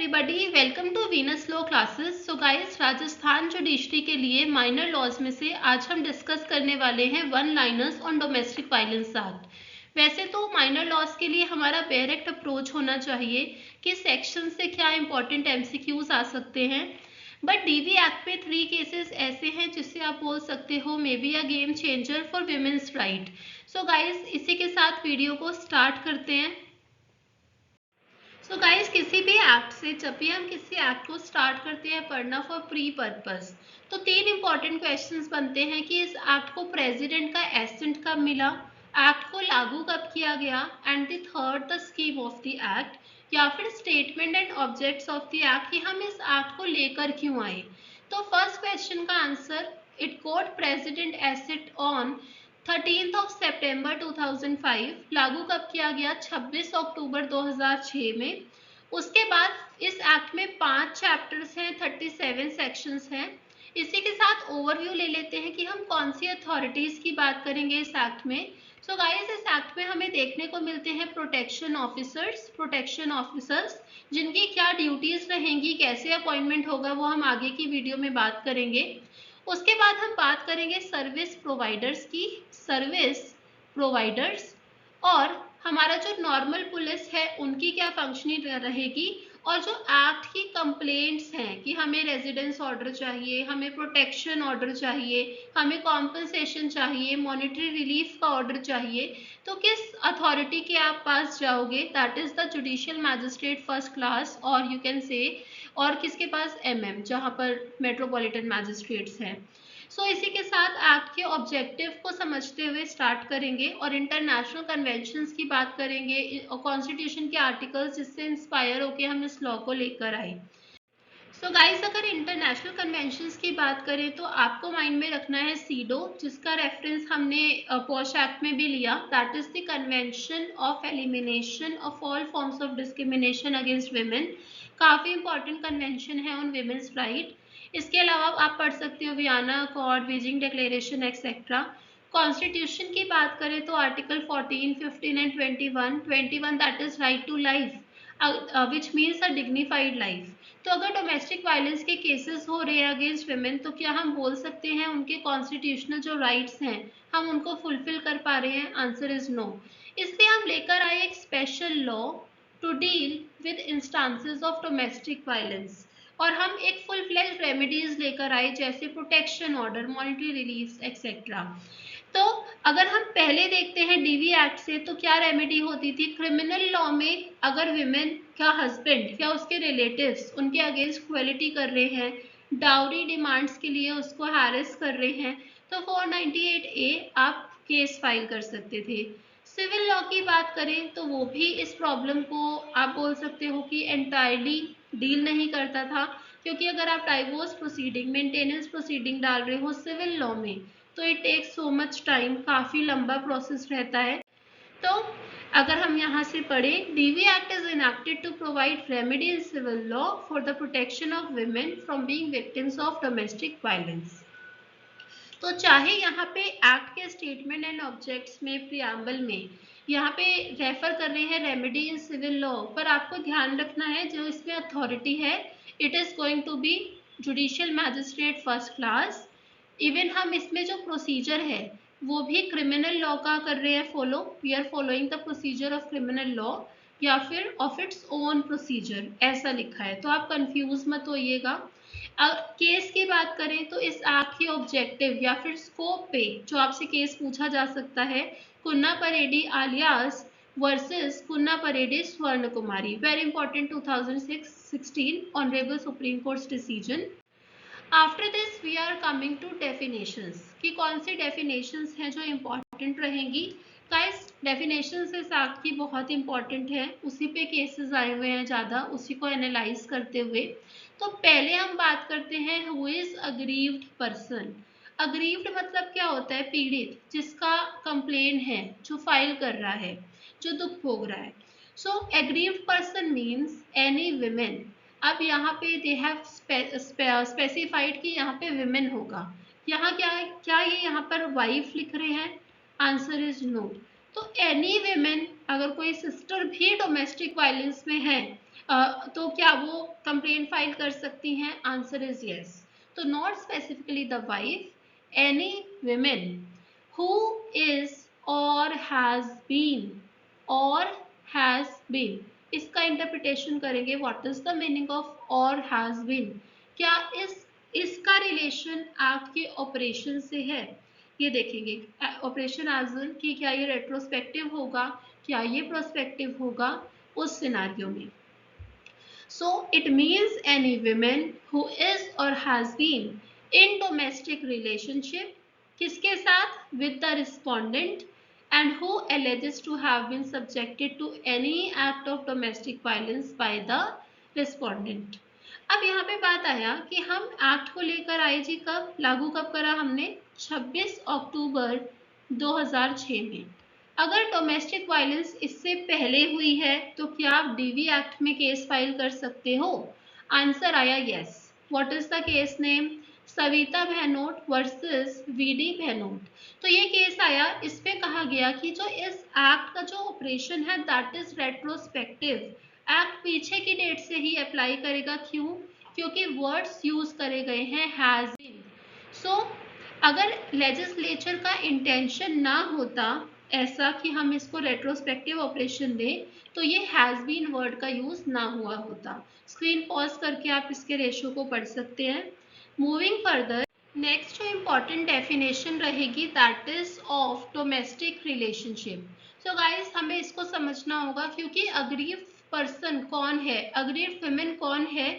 Everybody, welcome to Venus law classes. So guys, Rajasthan judiciary के लिए minor laws में से आज हम डिस्कस करने वाले हैं one liners on domestic violence act. वैसे तो माइनर लॉज के लिए हमारा डायरेक्ट अप्रोच होना चाहिए कि सेक्शन से क्या इंपॉर्टेंट एमसीक्यूज आ सकते हैं, बट डीवी एक्ट में 3 केसेस ऐसे हैं जिससे आप बोल सकते हो may be a game changer for women's right. So guys, इसी के साथ वीडियो को स्टार्ट करते हैं। सो गाइस, किसी भी एक्ट से जब भी हम किसी एक्ट को स्टार्ट करते हैं पढ़ना फॉर प्री पर्पस, तो 3 इंपॉर्टेंट क्वेश्चंस बनते हैं कि इस एक्ट को प्रेसिडेंट का एसेंट कब मिला, एक्ट को लागू कब किया गया, and the third the scheme of the act, या फिर statement and objects of the act कि हम इस एक्ट को लेकर क्यों आए। तो फर्स्ट क्वेश्चन का answer, it got president asset on 13 सितंबर 2005। लागू कब किया गया? 26 अक्टूबर 2006 में। उसके बाद इस एक्ट में 5 चैप्टर्स हैं, 37 सेक्शंस हैं। इसी के साथ ओवरव्यू ले लेते हैं कि हम कौन सी अथॉरिटीज की बात करेंगे इस एक्ट में। सो गाइस, इस एक्ट में हमें देखने को मिलते हैं प्रोटेक्शन ऑफिसर्स जिनकी क्या ड्यूटीज रहेंगी, कैसे अपॉइंटमेंट होगा, वो हम आगे की वीडियो में बात करेंगे। उसके बाद हम बात करेंगे सर्विस प्रोवाइडर्स की, सर्विस प्रोवाइडर्स, और हमारा जो नॉर्मल पुलिस है उनकी क्या फंक्शनिंग रहेगी, और जो एक्ट की कंप्लेंट्स हैं कि हमें रेजिडेंस ऑर्डर चाहिए, हमें प्रोटेक्शन ऑर्डर चाहिए, हमें कॉम्पनसेशन चाहिए, मॉनेटरी रिलीफ का ऑर्डर चाहिए, तो किस अथॉरिटी के आप पास जाओगे? That is the judicial magistrate first class, और यू कैन से, और किसके पास? एमएम, जहां पर मेट्रोपॉलिटन मैजिस्ट्रेट्स हैं। सो इसी के साथ एक्ट के ऑब्जेक्टिव को समझते हुए स्टार्ट करेंगे और इंटरनेशनल कन्वेंशंस की बात करेंगे और कॉन्स्टिट्यूशन के आर्टिकल्स जिससे इंस्पायर होकर हम इस लॉ को लेकर आए। सो गाइस, अगर इंटरनेशनल कन्वेंशंस की बात करें तो आपको माइंड में रखना है सीडो, जिसका रेफरेंस हमने पॉश एक्ट में भी लिया। That is the convention of elimination of all forms of discrimination against women. काफी इंपॉर्टेंट कन्वेंशन है ऑन विमेन्स राइट। इसके अलावा आप पढ़ सकते हो Vienna accord, Beijing declaration etcetera. Constitution की बात करें तो article 14, 15 and 21 that is right to life, which means a dignified life. तो अगर डोमेस्टिक वायलेंस के केसेस हो रहे हैं अगेंस्ट विमेन, तो क्या हम बोल सकते हैं उनके कॉन्स्टिट्यूशनल जो राइट्स हैं हम उनको फुलफिल कर पा रहे हैं? Answer is no. इसलिए हम लेकर आए एक special law to deal with instances of domestic violence, और हम एक फुल फ्लेज रेमेडीज लेकर आए जैसे protection order, monetary relief etcetera. तो अगर हम पहले देखते हैं डीवी एक्ट से, तो क्या रेमेडी होती थी क्रिमिनल लॉ में? अगर विमेन का हस्बैंड या उसके रिलेटिव्स उनके अगेंस्ट क्रुएलिटी कर रहे हैं, डाउरी डिमांड्स के लिए उसको हैरेस कर रहे हैं, तो 498A आप केस फाइल कर सकते थे। सिविल लॉ की बात करें तो वो भी इस प्रॉब्लम को आप बोल सकते हो कि एंटायरली डील नहीं करता था, क्योंकि अगर आप डाइवोर्स प्रोसीडिंग, मेंटेनेंस प्रोसीडिंग डाल रहे हो सिविल लॉ में, तो it takes so much time, काफ़ी लंबा प्रोसेस रहता है। तो अगर हम यहाँ से पढ़ें, DV act is enacted to provide remedy in civil law for the protection of women from being victims of domestic violence. तो चाहे यहाँ पे एक्ट के स्टेटमेंट एंड ऑब्जेक्ट्स में, प्रियम्बल में यहाँ पे रेफर कर रहे हैं रेमेडी इन सिविल लॉ, पर आपको ध्यान रखना है जो इसमें अथॉरिटी है, it is going to be judicial magistrate first class. Even हम इसमें जो प्रोसीजर है वो भी क्रिमिनल लॉ का कर रहे हैं follow, we are following the procedure of criminal law, या फिर ऑफ इट्स ओन प्रोसीजर ऐसा लिखा है, तो आप कंफ्यूज मत होइएगा। केस की बात करें तो इस एक्ट के ऑब्जेक्टिव या फिर स्कोप पे जो आपसे केस पूछा जा सकता है, कुन्ना परेडी आलियास versus Kunna Paredi Swarna Kumari, very important 2016 honourable supreme court decision. After this we are coming to definitions, कि कौन सी डेफिनेशंस हैं जो इम्पॉर्टेंट रहेंगी। गाइस, डेफिनेशंस इस एक्ट की बहुत इंपॉर्टेंट है, उसी पे केसेस आए हुए हैं ज़्यादा, उसी को एनालाइज करते हुए। तो पहले हम बात करते हैं who is aggrieved person. Aggrieved मतलब क्या होता है? पीड़ित, जिसका कंप्लेन है, जो फाइल कर रहा है, जो दुख भोग रहा है। So aggrieved person means any women. अब यहाँ पे दे हैव स्पेसिफाइड कि यहाँ पे विमेन होगा। यहाँ क्या है? क्या ये यहाँ पर वाइफ लिख रहे हैं? Answer is no. तो एनी विमेन, अगर कोई सिस्टर भी डोमेस्टिक वायलेंस में है तो क्या वो कंप्लेंट फाइल कर सकती हैं? Answer is yes. तो not specifically the wife, any women who is or has been, इसका इंटरप्रिटेशन करेंगे। What is the meaning of or has been? क्या इसका रिलेशन एक्ट के ऑपरेशन से है? ये देखेंगे ऑपरेशन एज इन कि क्या ये रेट्रोस्पेक्टिव होगा, क्या ये प्रोस्पेक्टिव होगा उस सिनारियो में। So it means any woman who is or has been in domestic relationship, किसके साथ? With the respondent, and who alleges to have been subjected to any act of domestic violence by the respondent. अब यहाँ पे बात आया कि हम act को लेकर आए जी कब, लागू कब करा हमने? 26 अक्टूबर 2006 में। अगर डोमेस्टिक वायलेंस इससे पहले हुई है तो क्या आप डीवी एक्ट में केस फाइल कर सकते हो? आंसर आया yes. What is the case name? Savita Bahnot versus VD Bahnot. तो ये केस आया, इस पे कहा गया कि जो इस एक्ट का जो ऑपरेशन है दैट इज रेट्रोस्पेक्टिव, एक्ट पीछे की डेट से ही अप्लाई करेगा। क्यों? क्योंकि वर्ड्स यूज करे गए हैं हैज बीन। सो अगर लेजिस्लेचर का इंटेंशन ना होता ऐसा कि हम इसको रेट्रोस्पेक्टिव ऑपरेशन दें तो ये हैज बीन वर्ड का यूज ना हुआ होता। स्क्रीन पॉज करके आप इसके रेशो को पढ़ सकते हैं। मूविंग फर्दर, नेक्स्ट जो इम्पॉर्टेंट डेफिनेशन रहेगी that is of domestic relationship. So guys हमें इसको समझना होगा क्योंकि अग्रीव पर्सन कौन है, अग्रीव वुमेन कौन है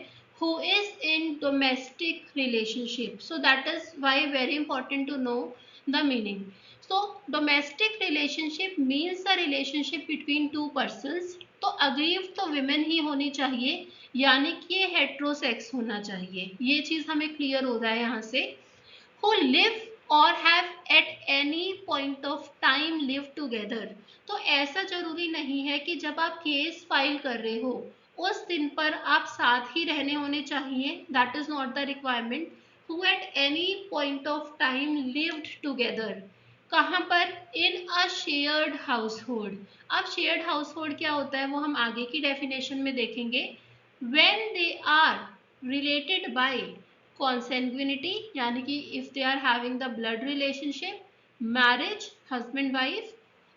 who is in domestic relationship. So that is why very important to know the meaning. So domestic relationship means a relationship between two persons. तो अग्रीव तो विमेन ही होनी चाहिए, यानी कि ये हेट्रोसेक्स होना चाहिए। ये चीज हमें क्लियर हो रहा है यहाँ से। who live or have at any point of time live together. तो ऐसा जरूरी नहीं है कि जब आप केस फाइल कर रहे हो उस दिन पर आप साथ ही रहने होने चाहिए, that is not the requirement. who at any point of time lived together, कहाँ पर? इन अ शेयर्ड हाउसहोल्ड। अब शेयर्ड हाउसहोल्ड क्या होता है वो हम आगे की डेफिनेशन में देखेंगे। when they are related by consanguinity, यानी कि if they are having the blood relationship, marriage husband wife,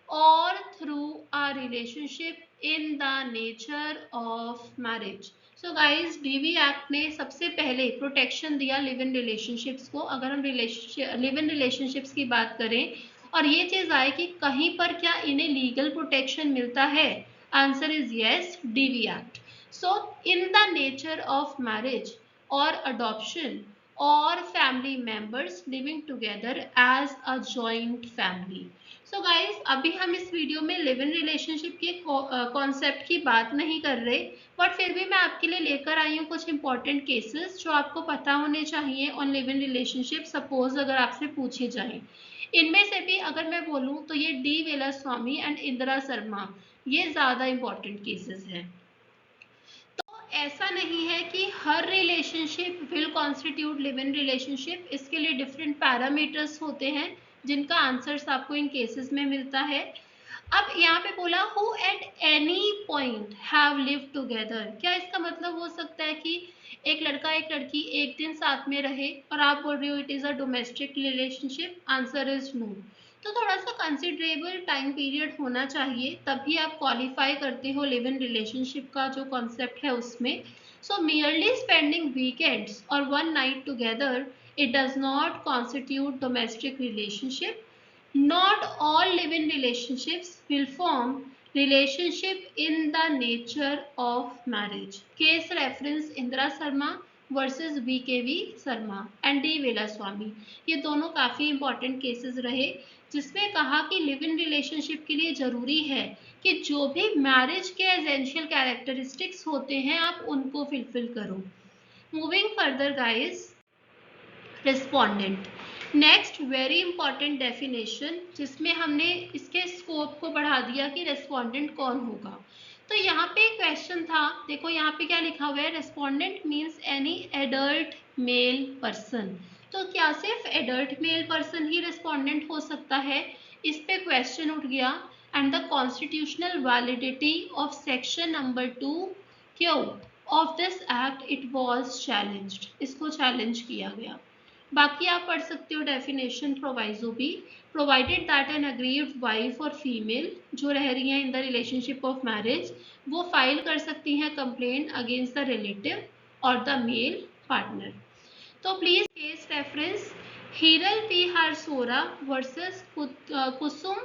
or through a relationship in the nature of marriage. So guys DV act ने सबसे पहले प्रोटेक्शन दिया live in relationships को। अगर हम live in relationships की बात करें और ये चीज आए कि कहीं पर क्या इन्हें लीगल प्रोटेक्शन मिलता है, answer is yes, DV act. So in the nature of marriage और अडॉप्शन और family members living together as a joint family. So guys अभी हम इस वीडियो में लिव इन रिलेशनशिप के कॉन्सेप्ट की बात नहीं कर रहे, बट फिर भी मैं आपके लिए लेकर आई हूँ कुछ इंपॉर्टेंट केसेस जो आपको पता होने चाहिए on live in relationship, suppose अगर आपसे पूछे जाएं। इनमें से भी अगर मैं बोलूँ तो ये डी वेलास्वामी एंड इंदिरा शर्मा, ये ज्यादा इंपॉर्टेंट केसेस हैं। ऐसा नहीं है कि हर relationship will constitute live in relationship, इसके लिए डिफरेंट पैरामीटर्स होते हैं जिनका आंसर्स आपको इन केसेस में मिलता है। अब यहाँ पे बोला who at any point have lived together, क्या इसका मतलब हो सकता है कि एक लड़का एक लड़की एक दिन साथ में रहे और आप बोल रहे हो it is a domestic relationship? Answer is no. तो थोड़ा सा कंसिडरेबल टाइम पीरियड होना चाहिए तभी आप क्वालिफाई करते हो लिव इन रिलेशनशिप का जो कॉन्सेप्ट है उसमें। सो मियरली स्पेंडिंग वीकेंड्स और one night together it does not constitute domestic relationship. Not all live-in relationships will form relationship in the nature of marriage. Case reference Indira Sharma versus VKV Sharma and D Velaswamy, ये दोनों काफी important cases रहे जिसमें कहा कि live in relationship के लिए जरूरी है कि जो भी मैरिज के एसेंशियल कैरेक्टरिस्टिक्स होते हैं आप उनको फिलफिल करो। Moving further guys, respondent. Next very important definition जिसमें हमने इसके स्कोप को बढ़ा दिया कि रेस्पोंडेंट कौन होगा। तो यहाँ पे क्वेश्चन था, देखो यहाँ पे क्या लिखा हुआ है, respondent means any adult male person. तो क्या सिर्फ एडल्ट मेल पर्सन ही रेस्पोंडेंट हो सकता है? इस पे क्वेश्चन उठ गया। And the constitutional validity of section number 2 क्यों? Of this act it was challenged, इसको चैलेंज किया गया। बाकी आप पढ़ सकते हो डेफिनेशन प्रोवाइजो भी। Provided that an aggrieved wife और फीमेल जो रह रही हैं in the relationship of marriage, वो फाइल कर सकती हैं complaint against the relative or the male partner. तो please case reference Hiral P Harsora versus Kusum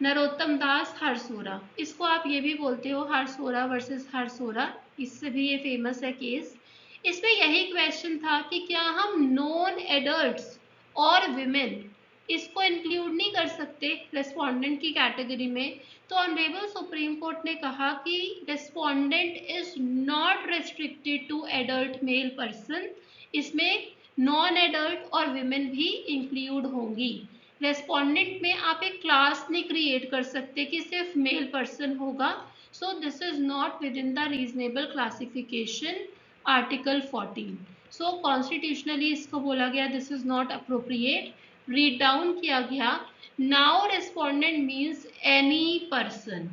Narottam Das Harsora. इसको आप ये भी बोलते हो हरसोरा वर्सेस हरसोरा, इससे भी ये फेमस है केस। इसमें यही क्वेश्चन था कि क्या हम नॉन एडल्ट्स और विमेन इसको इंक्लूड नहीं कर सकते रेस्पोंडेंट की कैटेगरी में। तो ऑनरेबल सुप्रीम कोर्ट ने कहा कि respondent is not restricted to adult male person, इसमें नॉन एडल्ट और विमेन भी इंक्लूड होंगी। रेस्पोंडेंट में आप एक क्लास नहीं क्रिएट कर सकते कि सिर्फ मेल पर्सन होगा। So this is not within the reasonable classification article 14। So constitutionally इसको बोला गया this is not appropriate, read down किया गया। Now respondent means any person,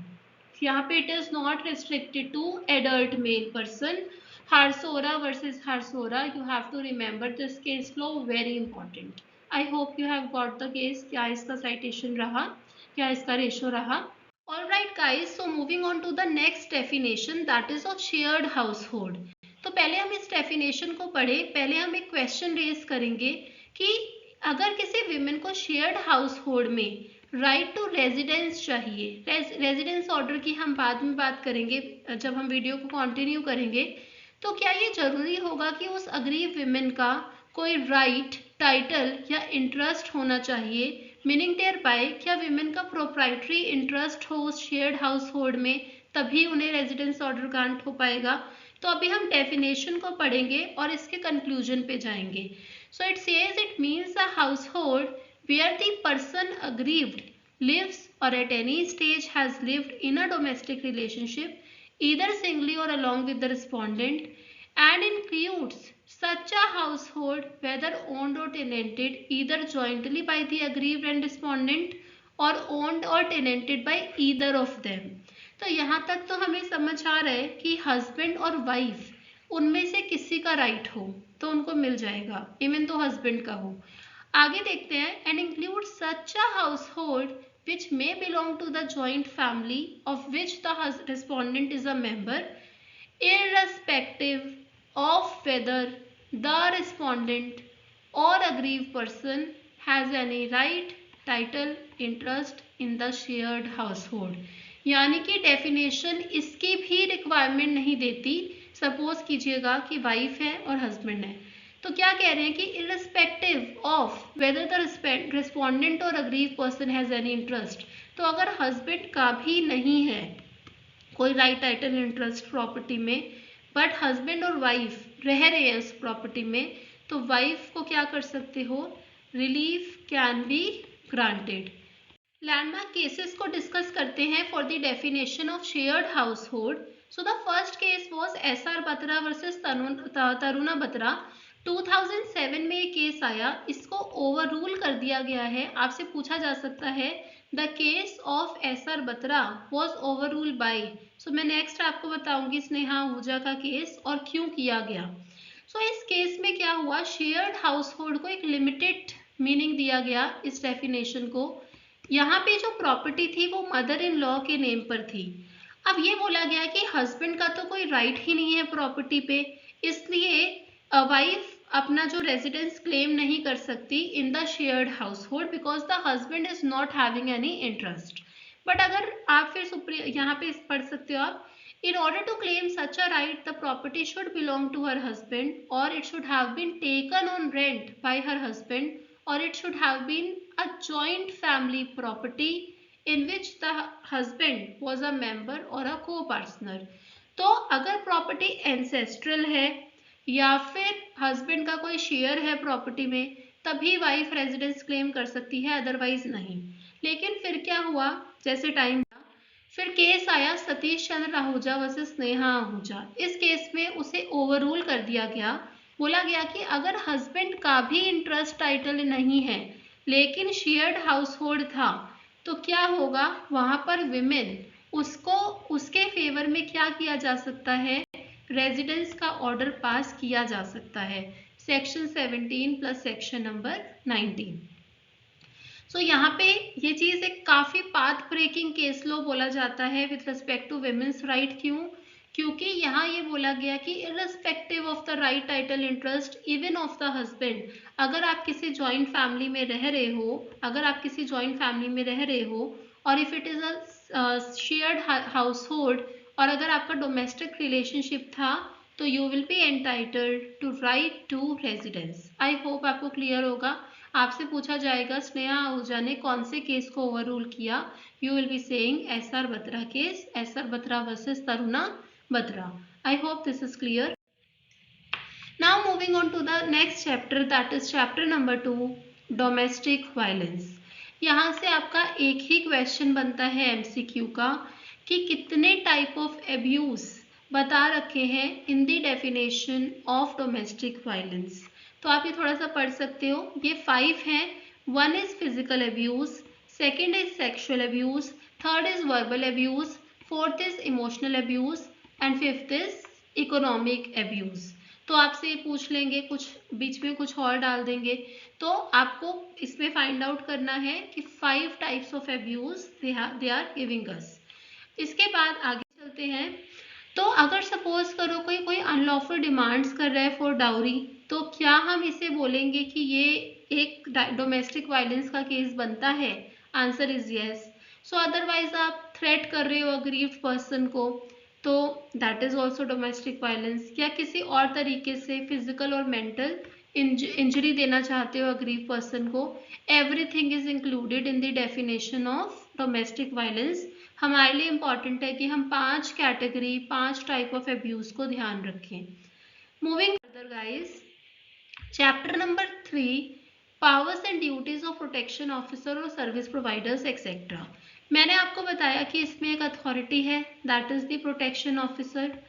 यहाँ पे it is not restricted to adult male person. Harsora versus Harsora, you have to remember this case law, very important. I hope you have got the case. क्या इसका citation रहा, क्या इसका ratio रहा? All right guys, so moving on to the next definition that is of shared household। तो पहले हम इस डेफिनेशन को पढ़े, पहले हम एक क्वेश्चन रेज करेंगे कि अगर किसी विमेन को शेयर्ड हाउस होल्ड में राइट टू रेजिडेंस चाहिए, रेजिडेंस ऑर्डर की हम बाद में बात करेंगे जब हम वीडियो को कंटिन्यू करेंगे, तो क्या ये जरूरी होगा कि उस अग्रीव विमेन का कोई राइट, टाइटल या इंटरेस्ट होना चाहिए? मीनिंग देयर बाय क्या विमेन का प्रोप्राइटरी इंटरेस्ट हो उस शेयर्ड हाउस होल्ड में, तभी उन्हें रेजिडेंस ऑर्डर ग्रांट हो पाएगा? तो अभी हम डेफिनेशन को पढ़ेंगे और इसके कंक्लूजन पे जाएंगे। So it says it means a household where the person aggrieved lives or at any stage has lived in a domestic relationship either singly or along with the respondent, and includes such a household whether owned or tenanted either jointly by the aggrieved and respondent or owned or tenanted by either of them। तो यहाँ तक तो हमें समझ आ रहा है कि husband और वाइफ उनमें से किसी का राइट हो तो उनको मिल जाएगा, इवन तो हस्बैंड का हो। आगे देखते हैं, and include such a household which may belong to the joint family of which the respondent is a member, irrespective of whether the respondent or aggrieved person has any right, title, interest in the shared household। यानी कि definition इसकी भी requirement नहीं देती। Suppose कीजिएगा कि wife है और हस्बैंड है, तो क्या कह रहे हैं कि irrespective of whether the respondent or aggrieve person has any interest, तो अगर हस्बैंड का भी नहीं है कोई राइट, टाइटल, इंटरेस्ट प्रॉपर्टी में, बट हस्बैंड और वाइफ रह रहे हैं उस प्रॉपर्टी में, तो वाइफ को क्या कर सकते हो, relief can be granted. Landmark cases को डिस्कस करते हैं for the definition of shared household. So the first case was SR Batra versus Taruna Batra. 2007 में ये केस आया, इसको ओवर रूल कर दिया गया है। आपसे पूछा जा सकता है the case of SR Batra was overrule by. So मैं नेक्स्ट आपको बताऊंगी स्नेहा आहूजा का केस और क्यों किया गया। सो इस केस में क्या हुआ, शेयर्ड हाउस होल्ड को एक लिमिटेड मीनिंग दिया गया इस डेफिनेशन को। यहाँ पे जो प्रॉपर्टी थी वो मदर इन लॉ के नेम पर थी। अब ये बोला गया कि हस्बैंड का तो कोई राइट ही नहीं है प्रॉपर्टी पे, इसलिए वाइफ अपना जो रेजिडेंस क्लेम नहीं कर सकती in the shared house hold because the husband is not having any interest. But अगर आप फिर यहाँ पे पढ़ सकते हो आप, in order to claim such a right the property should belong to her husband or it should have been taken on rent by her husband or it should have been a joint family property in which the husband was a member or a co-partner। तो अगर property ancestral है या फिर husband का कोई share है property में, तभी वाइफ रेजिडेंस क्लेम कर सकती है, अदरवाइज नहीं। लेकिन फिर क्या हुआ, जैसे टाइम फिर केस आया सतीश चंद्र आहूजा वर्सेस स्नेहा आहूजा। इस केस में उसे ओवररूल कर दिया गया। बोला गया कि अगर हस्बैंड का भी इंटरेस्ट टाइटल नहीं है लेकिन शेयर्ड हाउस होल्ड था, तो क्या होगा, वहां पर विमेन उसको उसके फेवर में क्या किया जा सकता है, रेजिडेंस का ऑर्डर पास किया जा सकता है, सेक्शन 17 प्लस सेक्शन नंबर 19। सो यहाँ पे ये चीज एक काफी पाथ ब्रेकिंग केस लॉ बोला जाता है with respect to women's right. क्योंकि यहाँ ये बोला गया कि irrespective of the right title interest even of the husband, अगर आप किसी जॉइंट फैमिली में रह रहे हो, और if it is a shared household, और अगर आपका डोमेस्टिक रिलेशनशिप था, तो you will be entitled to right to residence. I hope आपको क्लियर होगा। आपसे पूछा जाएगा स्नेहा आहूजा ने कौन से केस को ओवर रूल किया, you will be saying SR Batra case, SR Batra versus Taruna Batra. I hope this is clear. Now moving on to the next chapter, that is chapter number 2, domestic violence. यहाँ से आपका एक ही क्वेश्चन बनता है MCQ का कि कितने टाइप ऑफ एब्यूज बता रखे हैं in the definition of domestic violence. तो आप ये थोड़ा सा पढ़ सकते हो। ये 5 हैं। 1 is physical abuse, 2nd is sexual abuse, 3rd is verbal abuse, 4th is emotional abuse and 5th is economic abuse. तो आपसे ये पूछ लेंगे, कुछ बीच में कुछ और डाल देंगे, तो आपको इसमें फाइंड आउट करना है कि 5 types of abuse they are giving us. इसके बाद आगे चलते हैं। तो अगर सपोज करो कोई अनलॉफुल डिमांड्स कर रहा है फॉर डाउरी, तो क्या हम इसे बोलेंगे कि ये एक डोमेस्टिक वायलेंस का केस बनता है? Answer is yes. So otherwise आप थ्रेट कर रहे हो अग्रीव्ड पर्सन को, तो that is also domestic violence. या किसी और तरीके से फिजिकल और मेंटल इंजरी देना चाहते हो अग्रीव्ड पर्सन को, everything is included in the definition of domestic violence. हमारे लिए इंपॉर्टेंट है कि हम 5 कैटेगरी, 5 टाइप ऑफ अब्यूज को ध्यान रखें। Moving further guys, chapter number 3, powers and duties of protection officer और सर्विस प्रोवाइडर्स एक्सेट्रा। मैंने आपको बताया कि इसमें एक अथॉरिटी है, that is the protection officer.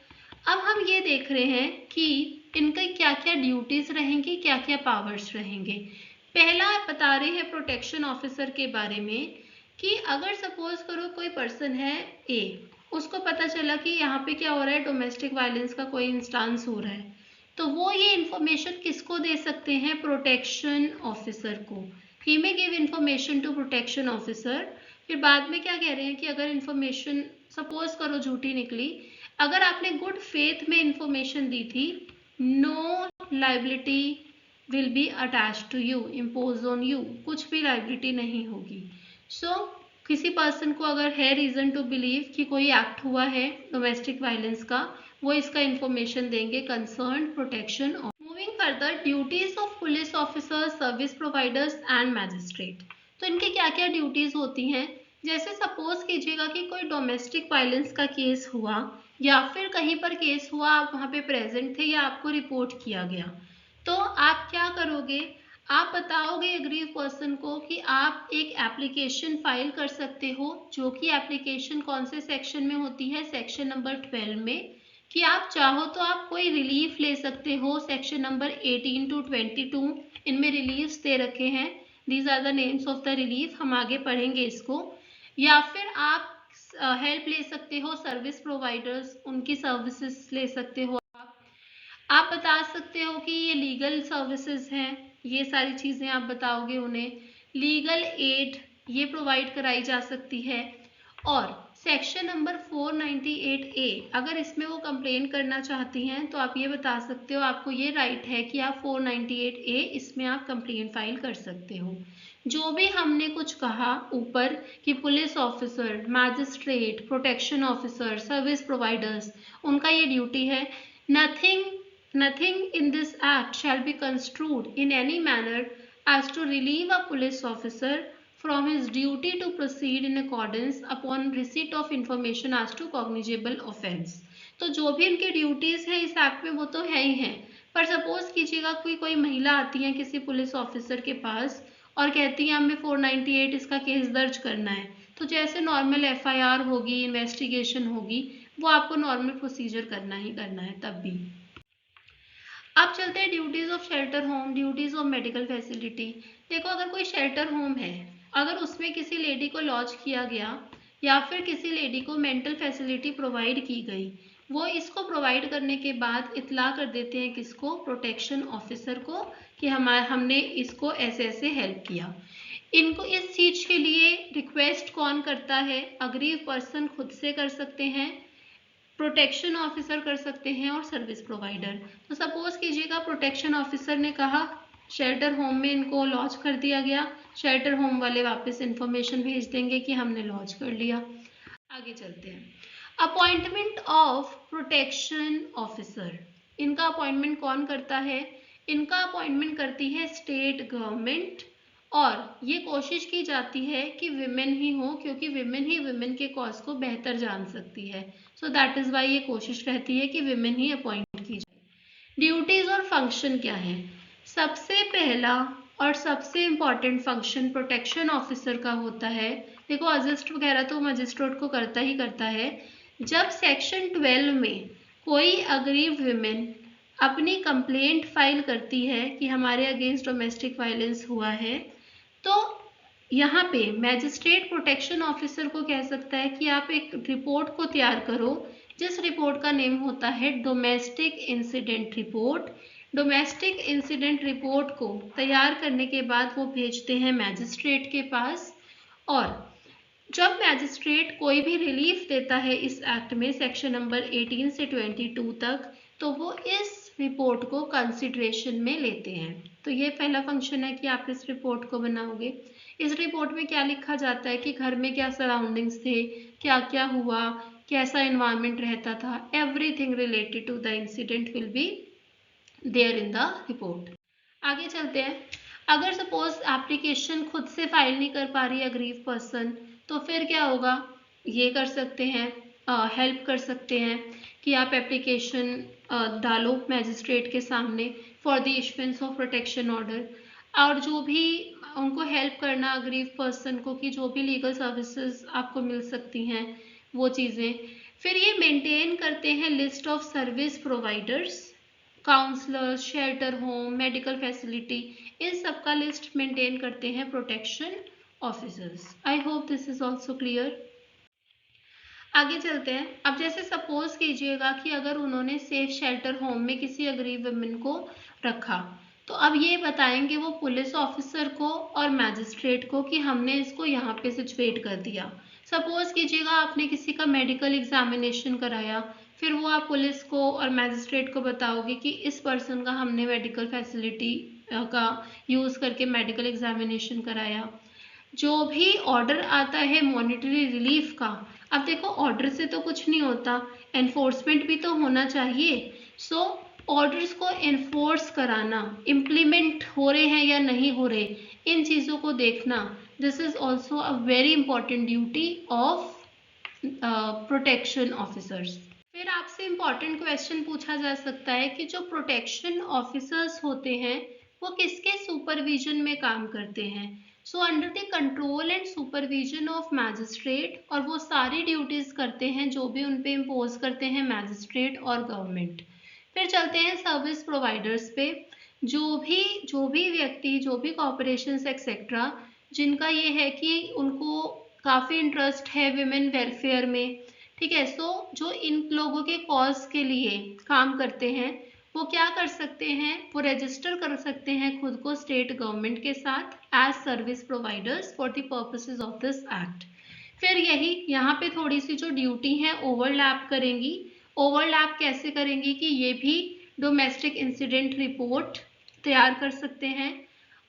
अब हम ये देख रहे हैं कि इनके क्या क्या ड्यूटीज रहेंगी, क्या क्या पावर्स रहेंगे। पहला बता रहे हैं प्रोटेक्शन ऑफिसर के बारे में कि अगर सपोज करो कोई पर्सन है A, उसको पता चला कि यहाँ पे क्या हो रहा है, डोमेस्टिक वायलेंस का कोई इंस्टांस हो रहा है, तो वो ये इंफॉर्मेशन किसको दे सकते हैं? प्रोटेक्शन ऑफिसर को। He may give information to protection officer. फिर बाद में क्या कह रहे हैं कि अगर इंफॉर्मेशन सपोज करो झूठी निकली, अगर आपने गुड फेथ में इंफॉर्मेशन दी थी, no liability will be attached to you, impose on you, कुछ भी लाइबिलिटी नहीं होगी। सो किसी पर्सन को अगर है रीजन टू बिलीव कि कोई एक्ट हुआ है डोमेस्टिक वायलेंस का, वो इसका इंफॉर्मेशन देंगे concern protection. Moving further, duties of police officers, service providers and magistrate. तो इनकी क्या क्या ड्यूटीज होती हैं? जैसे सपोज कीजिएगा कि कोई डोमेस्टिक वायलेंस का केस हुआ, या फिर कहीं पर केस हुआ, आप वहाँ पे प्रेजेंट थे या आपको रिपोर्ट किया गया, तो आप क्या करोगे? आप बताओगे एग्रीव पर्सन को कि आप एक एप्लीकेशन फाइल कर सकते हो, जो कि एप्लीकेशन कौन से सेक्शन में होती है? सेक्शन नंबर 12 में। कि आप चाहो तो आप कोई रिलीफ ले सकते हो, सेक्शन नंबर 18 to 22, इनमें रिलीफ्स दे रखे हैं। These are the names of the relief, हम आगे पढ़ेंगे इसको। या फिर आप हेल्प ले सकते हो सर्विस प्रोवाइडर्स, उनकी सर्विसेज ले सकते हो। आप बता सकते हो कि ये लीगल सर्विसेज हैं, ये सारी चीज़ें आप बताओगे उन्हें। लीगल एड ये प्रोवाइड कराई जा सकती है। और सेक्शन नंबर 498A, अगर इसमें वो कंप्लेन करना चाहती हैं, तो आप ये बता सकते हो, आपको ये राइट है कि आप 498A इसमें आप कंप्लेन फाइल कर सकते हो। जो भी हमने कुछ कहा ऊपर कि police officer, magistrate, protection officer, service providers, उनका ये ड्यूटी है। Nothing in this act shall be construed in any manner as to relieve a police officer from his duty to proceed in accordance upon receipt of information as to cognizable offence। तो जो भी इनकी duties है इस act में वो तो है ही हैं, पर सपोज कीजिएगा कोई महिला आती है किसी पुलिस ऑफिसर के पास और कहती है हमें 498 इसका केस दर्ज करना है, तो जैसे नॉर्मल FIR होगी, इन्वेस्टिगेशन होगी, वो आपको नॉर्मल प्रोसीजर करना ही करना है तब भी। अब चलते हैं duties of shelter home, duties of medical facility. देखो अगर कोई शेल्टर होम है, अगर उसमें किसी लेडी को लॉज किया गया या फिर किसी लेडी को मेंटल फैसिलिटी प्रोवाइड की गई, वो इसको प्रोवाइड करने के बाद इत्तला कर देते हैं किसको, प्रोटेक्शन ऑफिसर को, कि हमने इसको ऐसे ऐसे हेल्प किया। इनको इस चीज के लिए रिक्वेस्ट कौन करता है, अग्रीव पर्सन खुद से कर सकते हैं, प्रोटेक्शन ऑफिसर कर सकते हैं और सर्विस प्रोवाइडर। तो सपोज कीजिएगा प्रोटेक्शन ऑफिसर ने कहा शेल्टर होम में इनको लॉन्च कर दिया गया, शेल्टर होम वाले वापस इंफॉर्मेशन भेज देंगे कि हमने लॉन्च कर लिया। आगे चलते हैं, अपॉइंटमेंट ऑफ प्रोटेक्शन ऑफिसर। इनका अपॉइंटमेंट कौन करता है, इनका अपॉइंटमेंट करती है स्टेट गवर्नमेंट, और ये कोशिश की जाती है कि विमेन ही हो, क्योंकि विमेन ही विमेन के कॉज को बेहतर जान सकती है। सो दैट इज वाई ये कोशिश रहती है कि विमेन ही अपॉइंट की जाए। ड्यूटीज और फंक्शन क्या है, सबसे पहला और सबसे इम्पॉर्टेंट फंक्शन प्रोटेक्शन ऑफिसर का होता है, देखो असिस्ट वगैरह तो मजिस्ट्रेट को करता ही करता है। जब सेक्शन 12 में कोई अग्रीव विमेन अपनी कंप्लेंट फाइल करती है कि हमारे अगेंस्ट डोमेस्टिक वायलेंस हुआ है, तो यहाँ पे मैजिस्ट्रेट प्रोटेक्शन ऑफिसर को कह सकता है कि आप एक रिपोर्ट को तैयार करो, जिस रिपोर्ट का नेम होता है domestic incident report. Domestic incident report को तैयार करने के बाद वो भेजते हैं मैजिस्ट्रेट के पास, और जब मैजिस्ट्रेट कोई भी रिलीफ देता है इस एक्ट में सेक्शन नंबर 18 से 22 तक, तो वो इस रिपोर्ट को कंसिडरेशन में लेते हैं। तो ये पहला फंक्शन है कि आप इस रिपोर्ट को बनाओगे। इस रिपोर्ट में क्या लिखा जाता है कि घर में क्या सराउंडिंग्स थे, क्या क्या हुआ, कैसा एनवायरनमेंट रहता था, everything related to the incident will be there in the report. आगे चलते हैं, अगर सपोज एप्लीकेशन खुद से फाइल नहीं कर पा रही अग्रीव पर्सन, तो फिर क्या होगा, ये कर सकते हैं, हेल्प कर सकते हैं कि आप एप्लीकेशन डालो मैजिस्ट्रेट के सामने for the issuance of protection order, और जो भी उनको हेल्प करना अग्रीव पर्सन को कि जो भी लीगल सर्विसेज आपको मिल सकती हैं वो चीज़ें। फिर ये मेंटेन करते हैं list of service providers, counsellors, shelter home, medical facility, इन सब का लिस्ट मेंटेन करते हैं protection officers. I hope this is also clear. आगे चलते हैं, अब जैसे सपोज कीजिएगा कि अगर उन्होंने सेफ शेल्टर होम में किसी अग्रीव वुमेन को रखा, तो अब ये बताएंगे वो पुलिस ऑफिसर को और मैजिस्ट्रेट को कि हमने इसको यहाँ पे सिचुएट कर दिया। सपोज कीजिएगा आपने किसी का मेडिकल एग्जामिनेशन कराया, फिर वो आप पुलिस को और मैजिस्ट्रेट को बताओगे कि इस पर्सन का हमने मेडिकल फैसिलिटी का यूज़ करके मेडिकल एग्जामिनेशन कराया। जो भी ऑर्डर आता है मॉनिटरी रिलीफ का, अब देखो ऑर्डर से तो कुछ नहीं होता, एनफोर्समेंट भी तो होना चाहिए। सो ऑर्डर्स को एनफोर्स कराना, इम्प्लीमेंट हो रहे हैं या नहीं हो रहे, इन चीज़ों को देखना, this is also a very important duty of protection officers. फिर आपसे इम्पॉर्टेंट क्वेश्चन पूछा जा सकता है कि जो प्रोटेक्शन ऑफिसर्स होते हैं वो किसके सुपरविजन में काम करते हैं। So under the control and supervision of magistrate, और वो सारी ड्यूटीज करते हैं जो भी उन पे इम्पोज करते हैं मैजिस्ट्रेट और गवर्नमेंट। फिर चलते हैं सर्विस प्रोवाइडर्स पे, जो भी व्यक्ति, जो भी कॉर्पोरेशंस एक्सेट्रा जिनका ये है कि उनको काफ़ी इंटरेस्ट है विमेन वेलफेयर में, ठीक है, सो जो इन लोगों के कॉज के लिए काम करते हैं वो क्या कर सकते हैं, वो रजिस्टर कर सकते हैं खुद को स्टेट गवर्नमेंट के साथ as service providers for the purposes of this act. फिर यही यहाँ पे थोड़ी सी जो ड्यूटी है ओवरलैप करेंगी। ओवरलैप कैसे करेंगी कि ये भी डोमेस्टिक इंसिडेंट रिपोर्ट तैयार कर सकते हैं,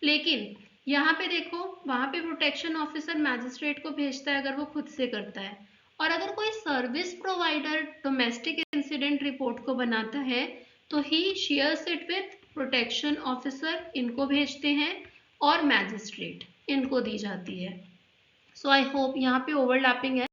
लेकिन यहाँ पे देखो वहाँ पे प्रोटेक्शन ऑफिसर मैजिस्ट्रेट को भेजता है अगर वो खुद से करता है, और अगर कोई service provider domestic incident report को बनाता है तो he shares it with protection officer, इनको भेजते हैं, और मैजिस्ट्रेट इनको दी जाती है। सो आई होप यहाँ पे ओवरलैपिंग है।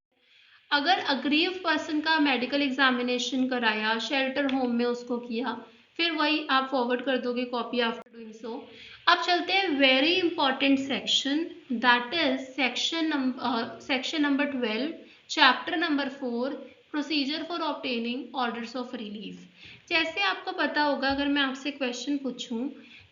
अगर अग्रीव पर्सन का मेडिकल एग्जामिनेशन कराया, शेल्टर होम में उसको किया, फिर वही आप फॉरवर्ड कर दोगे कॉपी आफ्टर डूइंग सो। अब चलते हैं very important section, that is section number 12, chapter number 4, procedure for obtaining orders of relief. जैसे आपको पता होगा, अगर मैं आपसे क्वेश्चन पूछूं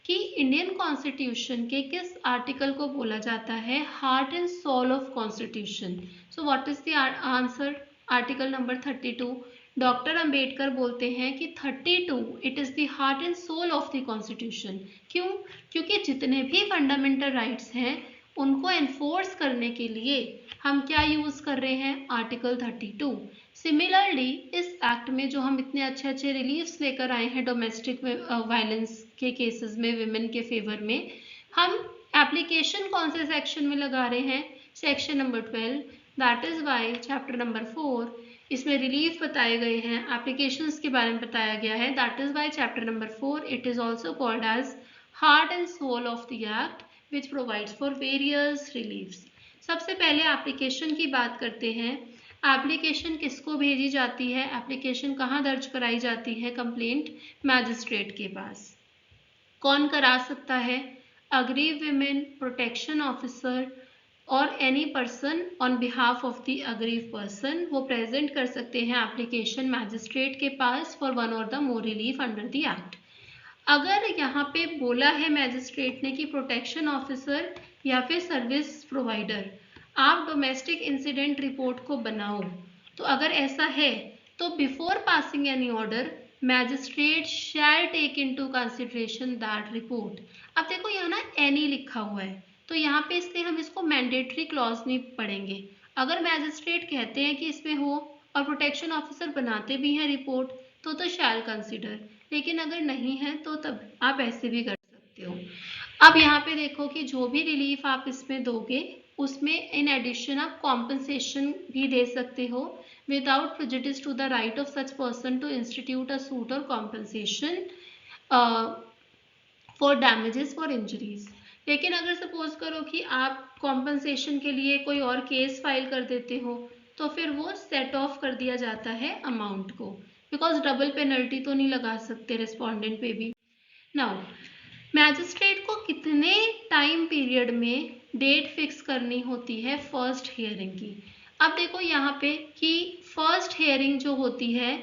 कि इंडियन कॉन्स्टिट्यूशन के किस आर्टिकल को बोला जाता है heart and soul of constitution, so what is the answer, article number 32। Doctor Ambedkar बोलते हैं कि 32 it is the heart and soul of the constitution. क्यों? क्योंकि जितने भी फंडामेंटल राइट्स हैं उनको एनफोर्स करने के लिए हम क्या यूज़ कर रहे हैं? आर्टिकल 32। सिमिलरली इस एक्ट में जो हम इतने अच्छे अच्छे रिलीफ्स लेकर आए हैं डोमेस्टिक वायलेंस के केसेस में विमेन के फेवर में, हम एप्लीकेशन कौन से सेक्शन में लगा रहे हैं? Section number 12। That is why chapter number 4 इसमें रिलीफ बताए गए हैं, एप्लीकेशंस के बारे में बताया गया है। That is why chapter number 4 it is also called as heart and soul of the act which provides for various reliefs. सबसे पहले एप्लीकेशन की बात करते हैं। एप्लीकेशन किसको भेजी जाती है? एप्लीकेशन कहाँ दर्ज कराई जाती है? कंप्लेंट मैजिस्ट्रेट के पास। कौन करा सकता है? अग्रीव विमेन, प्रोटेक्शन ऑफिसर और any person on behalf of the aggrieved person, वो प्रेजेंट कर सकते हैं एप्लीकेशन मैजिस्ट्रेट के पास फॉर वन और the more relief under the act. अगर यहाँ पे बोला है मैजिस्ट्रेट ने कि प्रोटेक्शन ऑफिसर या फिर सर्विस प्रोवाइडर आप डोमेस्टिक इंसिडेंट रिपोर्ट को बनाओ, तो अगर ऐसा है तो before passing any order magistrate shall take into consideration that report. अब देखो यहाँ ना एनी लिखा हुआ है तो यहाँ पे इसलिए हम इसको मैंडेटरी क्लॉज नहीं पढ़ेंगे। अगर मैजिस्ट्रेट कहते हैं कि इसमें हो और प्रोटेक्शन ऑफिसर बनाते भी हैं रिपोर्ट तो शैल कंसिडर, लेकिन अगर नहीं है तो तब आप ऐसे भी कर सकते हो। अब यहाँ पे देखो कि जो भी रिलीफ आप इसमें दोगे उसमें इन एडिशन आप कॉम्पनसेशन भी दे सकते हो without prejudice to the right of such person to institute a suit or compensation for damages for injuries. लेकिन अगर सपोज करो कि आप कॉम्पनसेशन के लिए कोई और केस फाइल कर देते हो तो फिर वो सेट ऑफ कर दिया जाता है अमाउंट को, बिकॉज डबल पेनल्टी तो नहीं लगा सकते रिस्पोंडेंट पे भी। नाउ मैजिस्ट्रेट को कितने टाइम पीरियड में डेट फिक्स करनी होती है फर्स्ट हियरिंग की? अब देखो यहाँ पे कि फर्स्ट हियरिंग जो होती है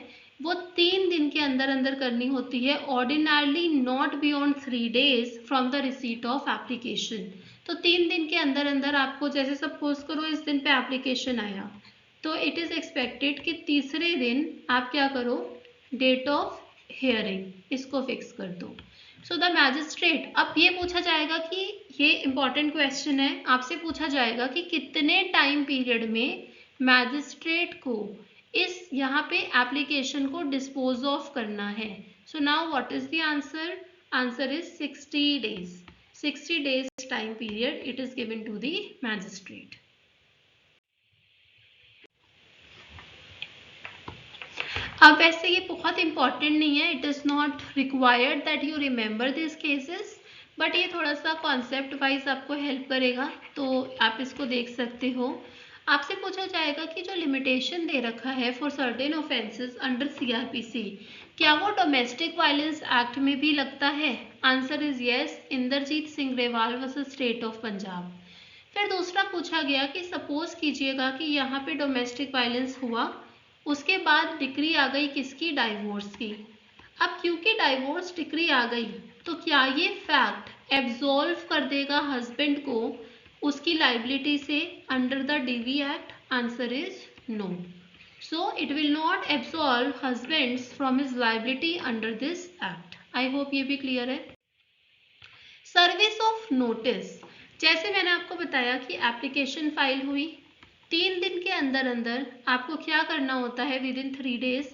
वो 3 दिन के अंदर अंदर करनी होती है, ordinarily not beyond 3 days from the receipt of application. तो 3 दिन के अंदर अंदर आपको, जैसे सपोज करो इस दिन पे एप्लीकेशन आया तो इट इज एक्सपेक्टेड कि तीसरे दिन आप क्या करो? डेट ऑफ हियरिंग इसको फिक्स कर दो। सो द मैजिस्ट्रेट, अब ये पूछा जाएगा कि ये इंपॉर्टेंट क्वेश्चन है, आपसे पूछा जाएगा कि कितने टाइम पीरियड में मैजिस्ट्रेट को इस यहाँ पे एप्लीकेशन को डिस्पोज ऑफ करना है। So now what is the answer? Answer is 60 days। 60 days time period it is given to the magistrate. अब वैसे ये बहुत इंपॉर्टेंट नहीं है, it is not required that you remember this cases, but ये थोड़ा सा कॉन्सेप्ट वाइज आपको हेल्प करेगा तो आप इसको देख सकते हो। आपसे पूछा जाएगा कि जो लिमिटेशन दे रखा है for certain offences under CrPC, क्या वो डोमेस्टिक वायलेंस एक्ट में भी लगता है? Answer is yes, Inderjit Singh Grewal versus state of Punjab. फिर दूसरा पूछा गया कि सपोज कीजिएगा कि यहाँ पे डोमेस्टिक वायलेंस हुआ, उसके बाद डिक्री आ गई किसकी? डाइवोर्स की। अब क्योंकि डाइवोर्स डिक्री आ गई तो क्या ये फैक्ट एब्सॉल्व कर देगा हस्बैंड को उसकी लाइबिलिटी से under the DV act? Answer is no. So it will not absolve husbands from his liability under this act. I hope ये भी क्लियर है। सर्विस ऑफ नोटिस, जैसे मैंने आपको बताया कि एप्लीकेशन फाइल हुई, 3 दिन के अंदर अंदर आपको क्या करना होता है? विद इन 3 days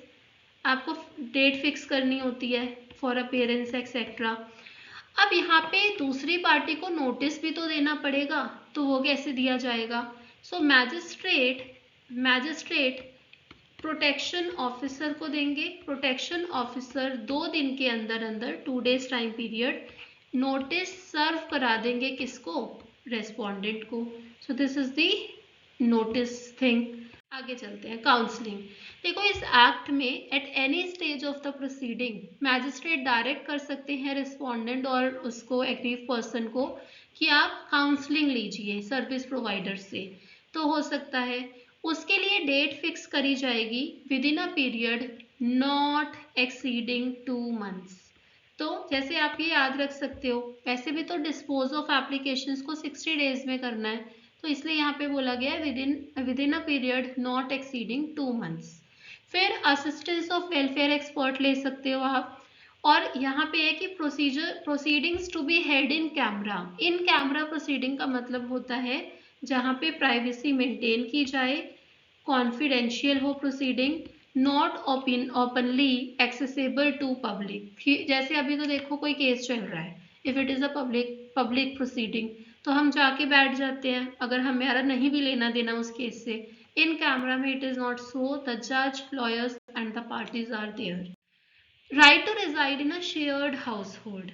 आपको डेट फिक्स करनी होती है फॉर अपेयरेंस एक्सेट्रा। अब यहाँ पे दूसरी पार्टी को नोटिस भी तो देना पड़ेगा, तो वो कैसे दिया जाएगा? सो मैजिस्ट्रेट प्रोटेक्शन ऑफिसर को देंगे। प्रोटेक्शन ऑफिसर 2 दिन के अंदर अंदर 2 days time period notice serve करा देंगे किसको? रेस्पोंडेंट को। So this is the notice thing. आगे चलते हैं, काउंसलिंग। देखो इस एक्ट में at any stage of the proceeding magistrate direct कर सकते हैं रिस्पोंडेंट और उसको एग्रीव पर्सन को कि आप काउंसलिंग लीजिए सर्विस प्रोवाइडर से, तो हो सकता है। उसके लिए डेट फिक्स करी जाएगी with in a period not exceeding 2 months। तो जैसे आप ये याद रख सकते हो, वैसे भी तो डिस्पोज ऑफ एप्लीकेशंस को 60 days में करना है, तो इसलिए यहाँ पे बोला गया within a period not exceeding 2 months। फिर असिस्टेंस ऑफ वेलफेयर एक्सपर्ट ले सकते हो आप। और यहाँ पे है कि proceedings to be held in camera. In camera proceeding का मतलब होता है जहाँ पे प्राइवेसी मेंटेन की जाए, कॉन्फिडेंशियल हो proceeding, not openly accessible to public. जैसे अभी तो देखो कोई केस चल रहा है, if it is a public proceeding तो हम जाके बैठ जाते हैं अगर हमारा नहीं भी लेना देना उस केस से। इन कैमरा में it is not so, the जज, lawyers and the parties are there. Right to reside in a shared household.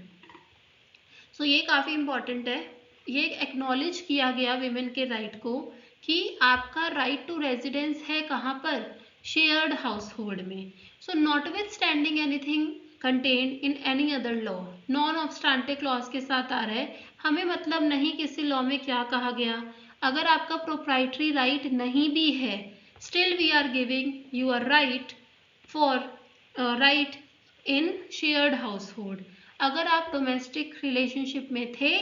सो ये काफी इंपॉर्टेंट है। ये एक्नॉलेज किया गया विमेन के राइट को कि आपका राइट टू रेजिडेंस है कहाँ पर, शेयर्ड हाउस होल्ड में। So notwithstanding anything contained in any other law, non obstante clause के साथ आ रहा है। हमें मतलब नहीं किसी लॉ में क्या कहा गया, अगर आपका प्रोप्राइटरी राइट नहीं भी है, still we are giving you a right for right in shared household. अगर आप डोमेस्टिक रिलेशनशिप में थे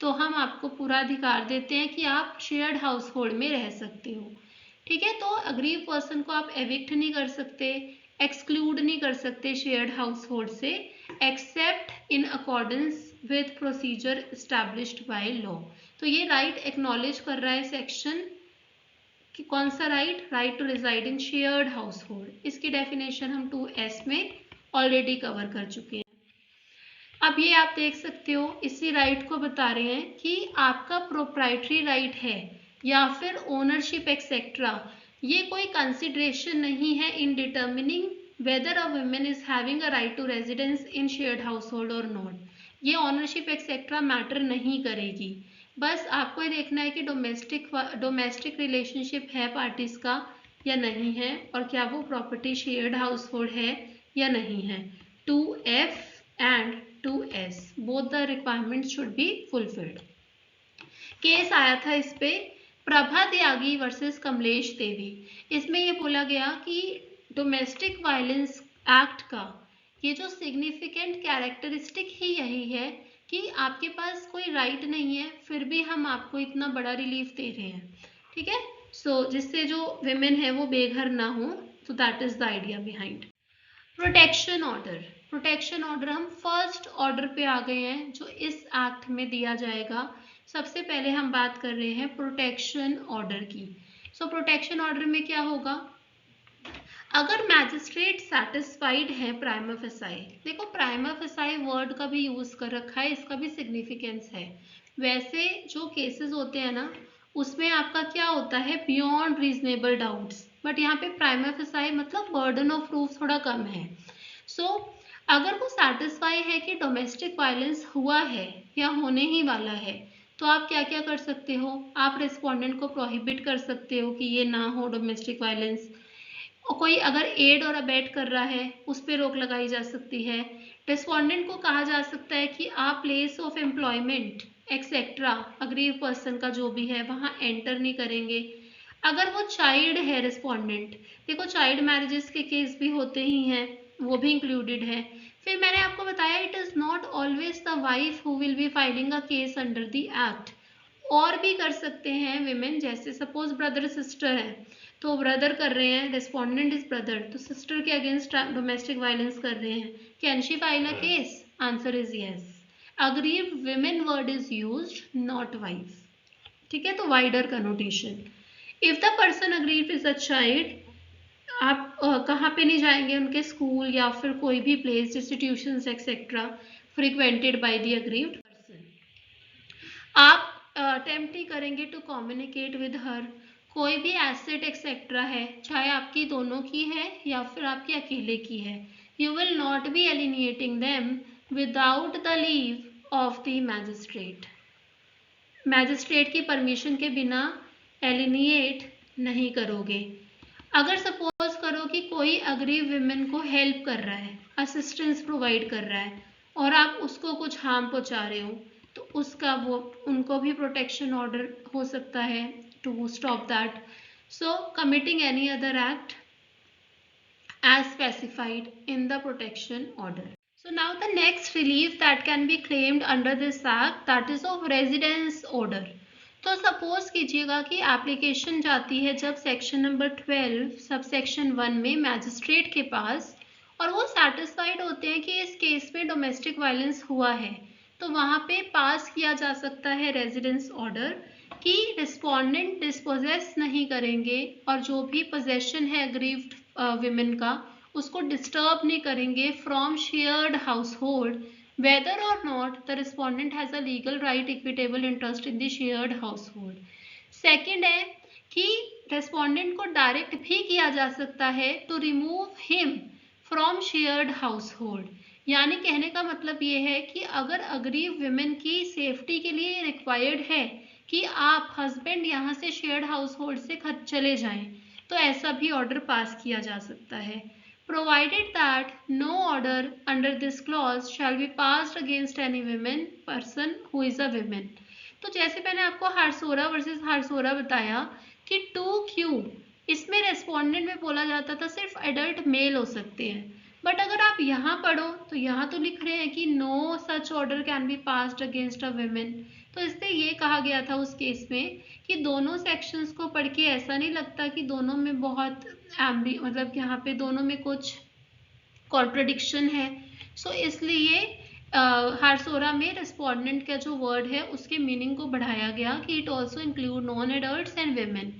तो हम आपको पूरा अधिकार देते हैं कि आप शेयर्ड हाउस होल्ड में रह सकते हो। ठीक है, तो अग्रीव पर्सन को आप एविक्ट नहीं कर सकते, एक्सक्लूड नहीं कर सकते शेयर्ड हाउस होल्ड से, accept in accordance with procedure established by law. तो ये राइट एक्नॉलेज कर रहा है सेक्शन कि कौन सा right, right to reside in shared household. इसकी डेफिनेशन हम 2S में ऑलरेडी कवर कर चुके हैं। अब ये आप देख सकते हो इसी राइट को बता रहे हैं कि आपका प्रोप्राइटरी राइट है या फिर ओनरशिप एक्सेट्रा, ये कोई कंसिडरेशन नहीं है in determining whether a women is having a right to residence in shared household or not. ये ओनरशिप एक्सेट्रा मैटर नहीं करेगी, बस आपको ये देखना है कि डोमेस्टिक रिलेशनशिप है पार्टीज का या नहीं है, और क्या वो प्रॉपर्टी शेयर्ड हाउस होल्ड है या नहीं है। 2F and 2S both the requirements should be fulfilled। Case आया था इस पे प्रभा त्यागी वर्सेस कमलेश देवी। इसमें ये बोला गया कि डोमेस्टिक वायलेंस एक्ट का ये जो सिग्निफिकेंट कैरेक्टरिस्टिक ही यही है कि आपके पास कोई राइट नहीं है फिर भी हम आपको इतना बड़ा रिलीफ दे रहे हैं। ठीक है, सो जिससे जो विमेन है वो बेघर ना हो, तो that is the idea behind. Protection order, protection order हम फर्स्ट ऑर्डर पे आ गए हैं जो इस एक्ट में दिया जाएगा। सबसे पहले हम बात कर रहे हैं प्रोटेक्शन ऑर्डर की। सो प्रोटेक्शन ऑर्डर में क्या होगा, अगर मैजिस्ट्रेट सेटिस्फाइड है प्राइमा फेसाई, देखो प्राइमा फेसाई वर्ड का भी यूज कर रखा है, इसका भी सिग्निफिकेंस है। वैसे जो केसेस होते हैं ना उसमें आपका क्या होता है, बियॉन्ड रीजनेबल डाउट्स, बट यहाँ पे प्राइमा फेसाई मतलब बर्डन ऑफ प्रूफ थोड़ा कम है। सो अगर वो सेटिस्फाई है कि डोमेस्टिक वायलेंस हुआ है या होने ही वाला है, तो आप क्या क्या कर सकते हो, आप रेस्पोंडेंट को प्रोहिबिट कर सकते हो कि ये ना हो डोमेस्टिक वायलेंस। और कोई अगर एड और अबेट कर रहा है उस पर रोक लगाई जा सकती है। रेस्पोंडेंट को कहा जा सकता है कि आप place of employment etcetera aggrieved person का जो भी है वहां एंटर नहीं करेंगे। अगर वो चाइल्ड है रेस्पोंडेंट, देखो चाइल्ड मैरिजेस के केस भी होते ही हैं, वो भी इंक्लूडेड है। फिर मैंने आपको बताया it is not always the wife who will be filing a case under the act, और भी कर सकते हैं विमेन, जैसे सपोज ब्रदर सिस्टर है तो ब्रदर कर रहे हैं, रेस्पोंडेंट इज ब्रदर, तो सिस्टर के अगेंस्ट डोमेस्टिक वायलेंस कर रहे हैं, can she file a case, answer is yes. Aggrieved women word is used, not wife. ठीक है, तो wider connotation. If the person aggrieved is a child, आप कहाँ पे नहीं जाएंगे, उनके स्कूल या फिर कोई भी place, institutions etcetera frequented by the aggrieved person. आप अटेम्प्ट ही करेंगे टू कम्युनिकेट विद हर, कोई भी एसेट एक्सेट्रा है चाहे आपकी दोनों की है या फिर आपकी अकेले की है, you will not be alienating them without the leave of the magistrate. Magistrate की परमिशन के बिना एलिनिएट नहीं करोगे। अगर सपोज करो कि कोई अग्रीव विमेन को हेल्प कर रहा है, असिस्टेंस प्रोवाइड कर रहा है और आप उसको कुछ हार्म पहुंचा रहे हो, तो उसका वो उनको भी प्रोटेक्शन ऑर्डर हो सकता है to stop that. So committing any other act as specified in the protection order. So now the next relief that can be claimed under this act, that is of residence order. तो suppose कीजिएगा कि application जाती है जब section number 12 sub section 1 में magistrate के पास, और वो सेटिस्फाइड होते हैं कि इस केस में डोमेस्टिक वायलेंस हुआ है, तो वहाँ पे पास किया जा सकता है रेजिडेंस ऑर्डर कि रिस्पोंडेंट डिस्पोजेस नहीं करेंगे और जो भी पोजेशन है अग्रीव्ड विमेन का उसको डिस्टर्ब नहीं करेंगे from shared house hold whether or not the respondent has a legal right equitable interest in the shared household. Second है कि रेस्पोंडेंट को डायरेक्ट भी किया जा सकता है to remove him from shared household, यानी कहने का मतलब ये है कि अगर अग्रीव विमेन की सेफ्टी के लिए रिक्वायर्ड है कि आप हस्बैंड यहाँ से शेयर्ड हाउस होल्ड से चले जाएं, तो ऐसा भी ऑर्डर पास किया जा सकता है, provided that no order under this clause shall be passed against any women person who is a woman. तो जैसे मैंने आपको हारसोरा वर्सेस हारसोरा बताया कि 2Q इसमें रेस्पोंडेंट में बोला जाता था सिर्फ एडल्ट मेल हो सकते हैं, बट अगर आप यहाँ पढ़ो तो यहाँ तो लिख रहे हैं कि no such order can be passed against a women, तो इसलिए ये कहा गया था उस केस में कि दोनों सेक्शंस को पढ़ के ऐसा नहीं लगता कि दोनों में बहुत मतलब यहाँ पे दोनों में कुछ कॉन्ट्रडिक्शन है। सो इसलिए हारसोरा में रिस्पोंडेंट का जो वर्ड है उसके मीनिंग को बढ़ाया गया कि it also include non adults and women,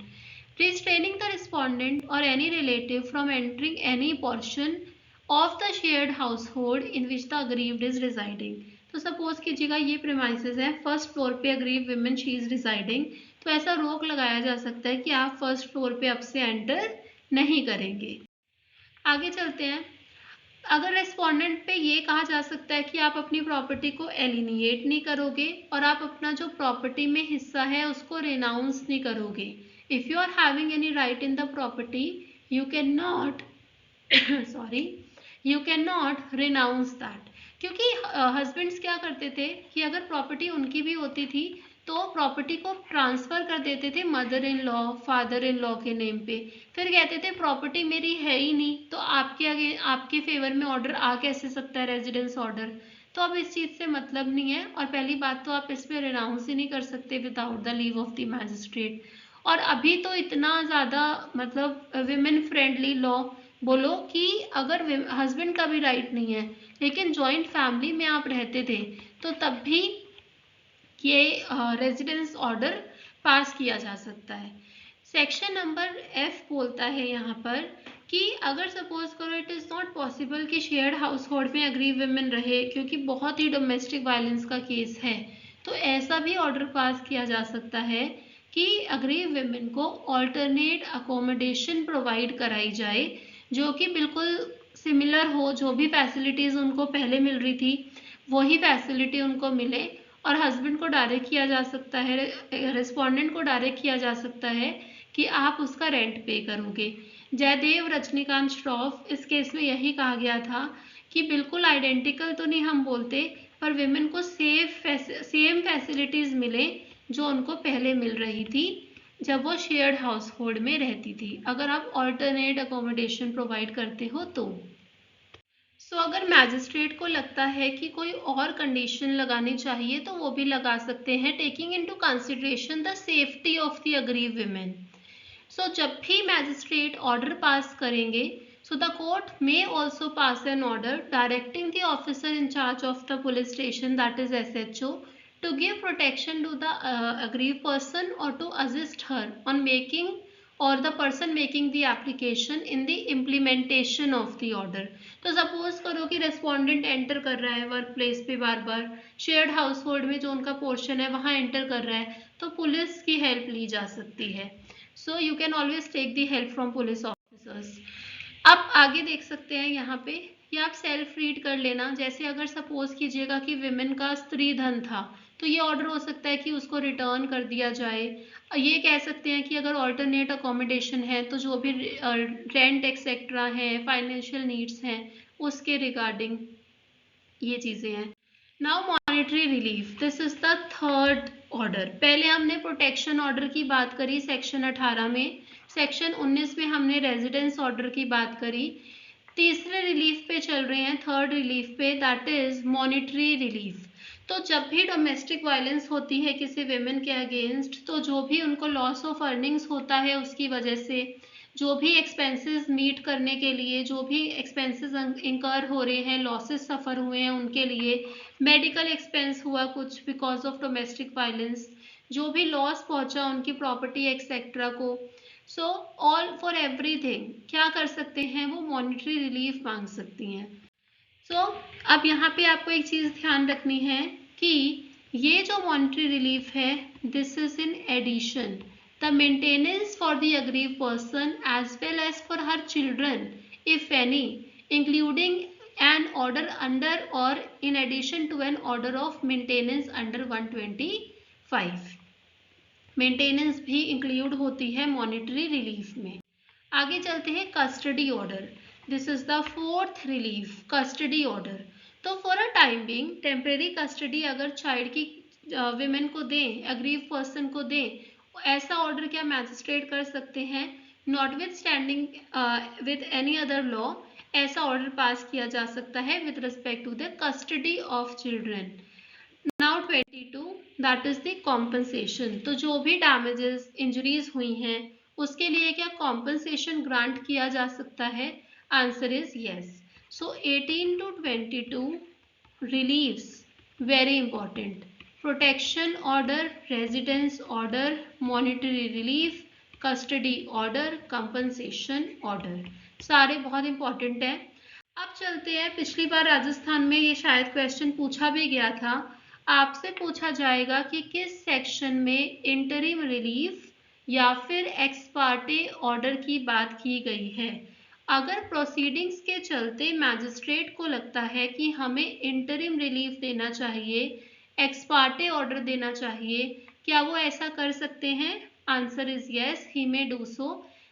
restraining the respondent or any relative from entering any portion of the shared household in which the aggrieved is residing. तो सपोज कीजिएगा ये प्रेमाइसेस हैं, फर्स्ट फ्लोर पे aggrieved women she is residing, तो ऐसा रोक लगाया जा सकता है कि आप फर्स्ट फ्लोर पे अब से एंटर नहीं करेंगे। आगे चलते हैं। अगर रेस्पोंडेंट पे ये कहा जा सकता है कि आप अपनी प्रॉपर्टी को एलिनिएट नहीं करोगे और आप अपना जो प्रॉपर्टी में हिस्सा है उसको रिनाउंस नहीं करोगे। If you are having any right in the property you can not you can not renounce that, क्योंकि हस्बैंड्स क्या करते थे कि अगर प्रॉपर्टी उनकी भी होती थी तो प्रॉपर्टी को ट्रांसफर कर देते थे mother in law father in law के नेम पे, फिर कहते थे प्रॉपर्टी मेरी है ही नहीं तो आपके आगे आपके फेवर में ऑर्डर आ कैसे सकता है रेजिडेंस ऑर्डर। तो अब इस चीज़ से मतलब नहीं है, और पहली बात तो आप इस पर रिनाउंस ही नहीं कर सकते without the leave of the magistrate. और अभी तो इतना ज़्यादा मतलब विमेन फ्रेंडली लॉ बोलो कि अगर हस्बैंड का भी राइट नहीं है लेकिन जॉइंट फैमिली में आप रहते थे तो तब भी ये रेजिडेंस ऑर्डर पास किया जा सकता है। सेक्शन नंबर F बोलता है यहाँ पर कि अगर सपोज करो इट इज़ नॉट पॉसिबल कि शेयर्ड हाउस होल्ड में अग्रीव विमेन रहे क्योंकि बहुत ही डोमेस्टिक वायलेंस का केस है, तो ऐसा भी ऑर्डर पास किया जा सकता है कि अग्रीव विमेन को ऑल्टरनेट अकोमोडेशन प्रोवाइड कराई जाए जो कि बिल्कुल सिमिलर हो, जो भी फैसिलिटीज़ उनको पहले मिल रही थी वही फैसिलिटी उनको मिले, और हस्बैंड को डायरेक्ट किया जा सकता है, रिस्पोंडेंट को डायरेक्ट किया जा सकता है कि आप उसका रेंट पे करोगे। जयदेव रजनीकांत श्रॉफ इस केस में यही कहा गया था कि बिल्कुल आइडेंटिकल तो नहीं हम बोलते पर विमेन को सेम फैसिलिटीज़ मिले जो उनको पहले मिल रही थी जब वो शेयर्ड हाउस होल्ड में रहती थी, अगर आप ऑल्टरनेट अकोमोडेशन प्रोवाइड करते हो तो। अगर मैजिस्ट्रेट को लगता है कि कोई और कंडीशन लगानी चाहिए तो वो भी लगा सकते हैं, taking into consideration the safety of the aggrieve women. जब भी मैजिस्ट्रेट ऑर्डर पास करेंगे the court may also pass an order directing the officer in charge of the police station that is SHO to give protection to the aggrieved person or to assist her on making or the person making the application in the implementation of the order। तो suppose करो कि respondent enter कर रहा है work place पे बार बार shared household में जो उनका पोर्शन है वहाँ एंटर कर रहा है तो पुलिस की हेल्प ली जा सकती है। So you can always take the help from police officers. अब आगे देख सकते हैं यहाँ पे या आप सेल्फ रीड कर लेना, जैसे अगर सपोज कीजिएगा कि विमेन का स्त्री धन था तो ये ऑर्डर हो सकता है कि उसको रिटर्न कर दिया जाए। ये कह सकते हैं कि अगर ऑल्टरनेट अकोमोडेशन है तो जो भी रेंट एक्सेट्रा है फाइनेंशियल नीड्स हैं उसके रिगार्डिंग ये चीज़ें हैं। Now monetary relief, this is the third order. पहले हमने प्रोटेक्शन ऑर्डर की बात करी सेक्शन 18 में, सेक्शन 19 में हमने रेजिडेंस ऑर्डर की बात करी, तीसरे रिलीफ पे चल रहे हैं थर्ड रिलीफ पे दैट इज मॉनेटरी रिलीफ। तो जब भी डोमेस्टिक वायलेंस होती है किसी वेमेन के अगेंस्ट, तो जो भी उनको लॉस ऑफ अर्निंग्स होता है उसकी वजह से, जो भी एक्सपेंसेस मीट करने के लिए, जो भी एक्सपेंसेस इंकर हो रहे हैं, लॉसेस सफ़र हुए हैं उनके लिए, मेडिकल एक्सपेंस हुआ कुछ बिकॉज ऑफ डोमेस्टिक वायलेंस, जो भी लॉस पहुंचा उनकी प्रॉपर्टी एक्सेट्रा को, सो ऑल फॉर एवरीथिंग क्या कर सकते हैं, वो मॉनेटरी रिलीफ मांग सकती हैं। अब यहाँ पे आपको एक चीज़ ध्यान रखनी है कि ये जो मॉनेटरी रिलीफ है, this is in addition the maintenance for the aggrieved person as well as for her children if any, including an order under or in addition to an order of maintenance under 125। Maintenance भी include होती है monetary relief में। आगे चलते हैं custody order. This is the fourth relief, custody order. तो for a time being temporary custody अगर child की विमेन को दें, अग्रीव पर्सन को दें, ऐसा ऑर्डर क्या मैजिस्ट्रेट कर सकते हैं, notwithstanding with any other law, ऐसा ऑर्डर पास किया जा सकता है with respect to the custody of children. Now 22 that is the compensation. तो जो भी डैमेजेस इंजरीज हुई हैं उसके लिए क्या कॉम्पनसेशन ग्रांट किया जा सकता है, answer is yes. So 18 to 22 relieves very important, protection order, residence order, monetary relief, custody order, compensation order, सारे बहुत इंपॉर्टेंट है। अब चलते हैं, पिछली बार राजस्थान में ये शायद क्वेश्चन पूछा भी गया था, आपसे पूछा जाएगा कि किस सेक्शन में इंटरिम रिलीफ या फिर एक्स पार्टे ऑर्डर की बात की गई है। अगर प्रोसीडिंग्स के चलते मैजिस्ट्रेट को लगता है कि हमें इंटरिम रिलीफ देना चाहिए, एक्स पार्टे ऑर्डर देना चाहिए, क्या वो ऐसा कर सकते हैं, answer is yes, he may do so.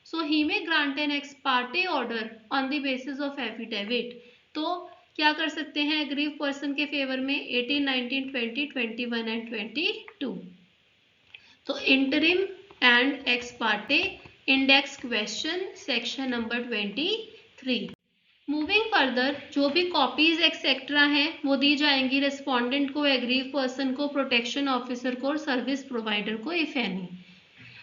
So he may grant an ex parte order on the basis of affidavit. तो क्या कर सकते हैं अग्रीव पर्सन के फेवर में 18, 19, 20, 21 एंड 22। तो interim and x Partey index question section number 23। Moving further, जो भी कॉपीज एक्सेट्रा हैं वो दी जाएंगी रेस्पोंडेंट को, एग्रीव पर्सन को, प्रोटेक्शन ऑफिसर को और सर्विस प्रोवाइडर को इफ एनी।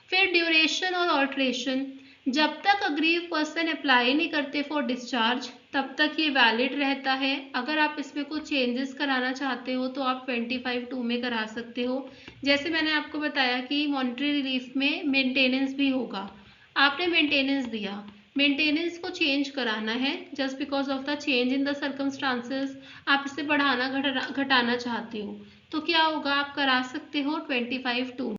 फिर ड्यूरेशन और ऑल्ट्रेशन, जब तक अग्रीव पर्सन अप्लाई नहीं करते फॉर डिस्चार्ज तब तक ये वैलिड रहता है। अगर आप इसमें कुछ चेंजेस कराना चाहते हो तो आप 25(2) में करा सकते हो। जैसे मैंने आपको बताया कि मॉनेटरी रिलीफ में मेंटेनेंस भी होगा, आपने मेंटेनेंस दिया, मेंटेनेंस को चेंज कराना है just because of the change in the circumstances, आप इसे बढ़ाना घटाना चाहते हो तो क्या होगा, आप करा सकते हो 25(2).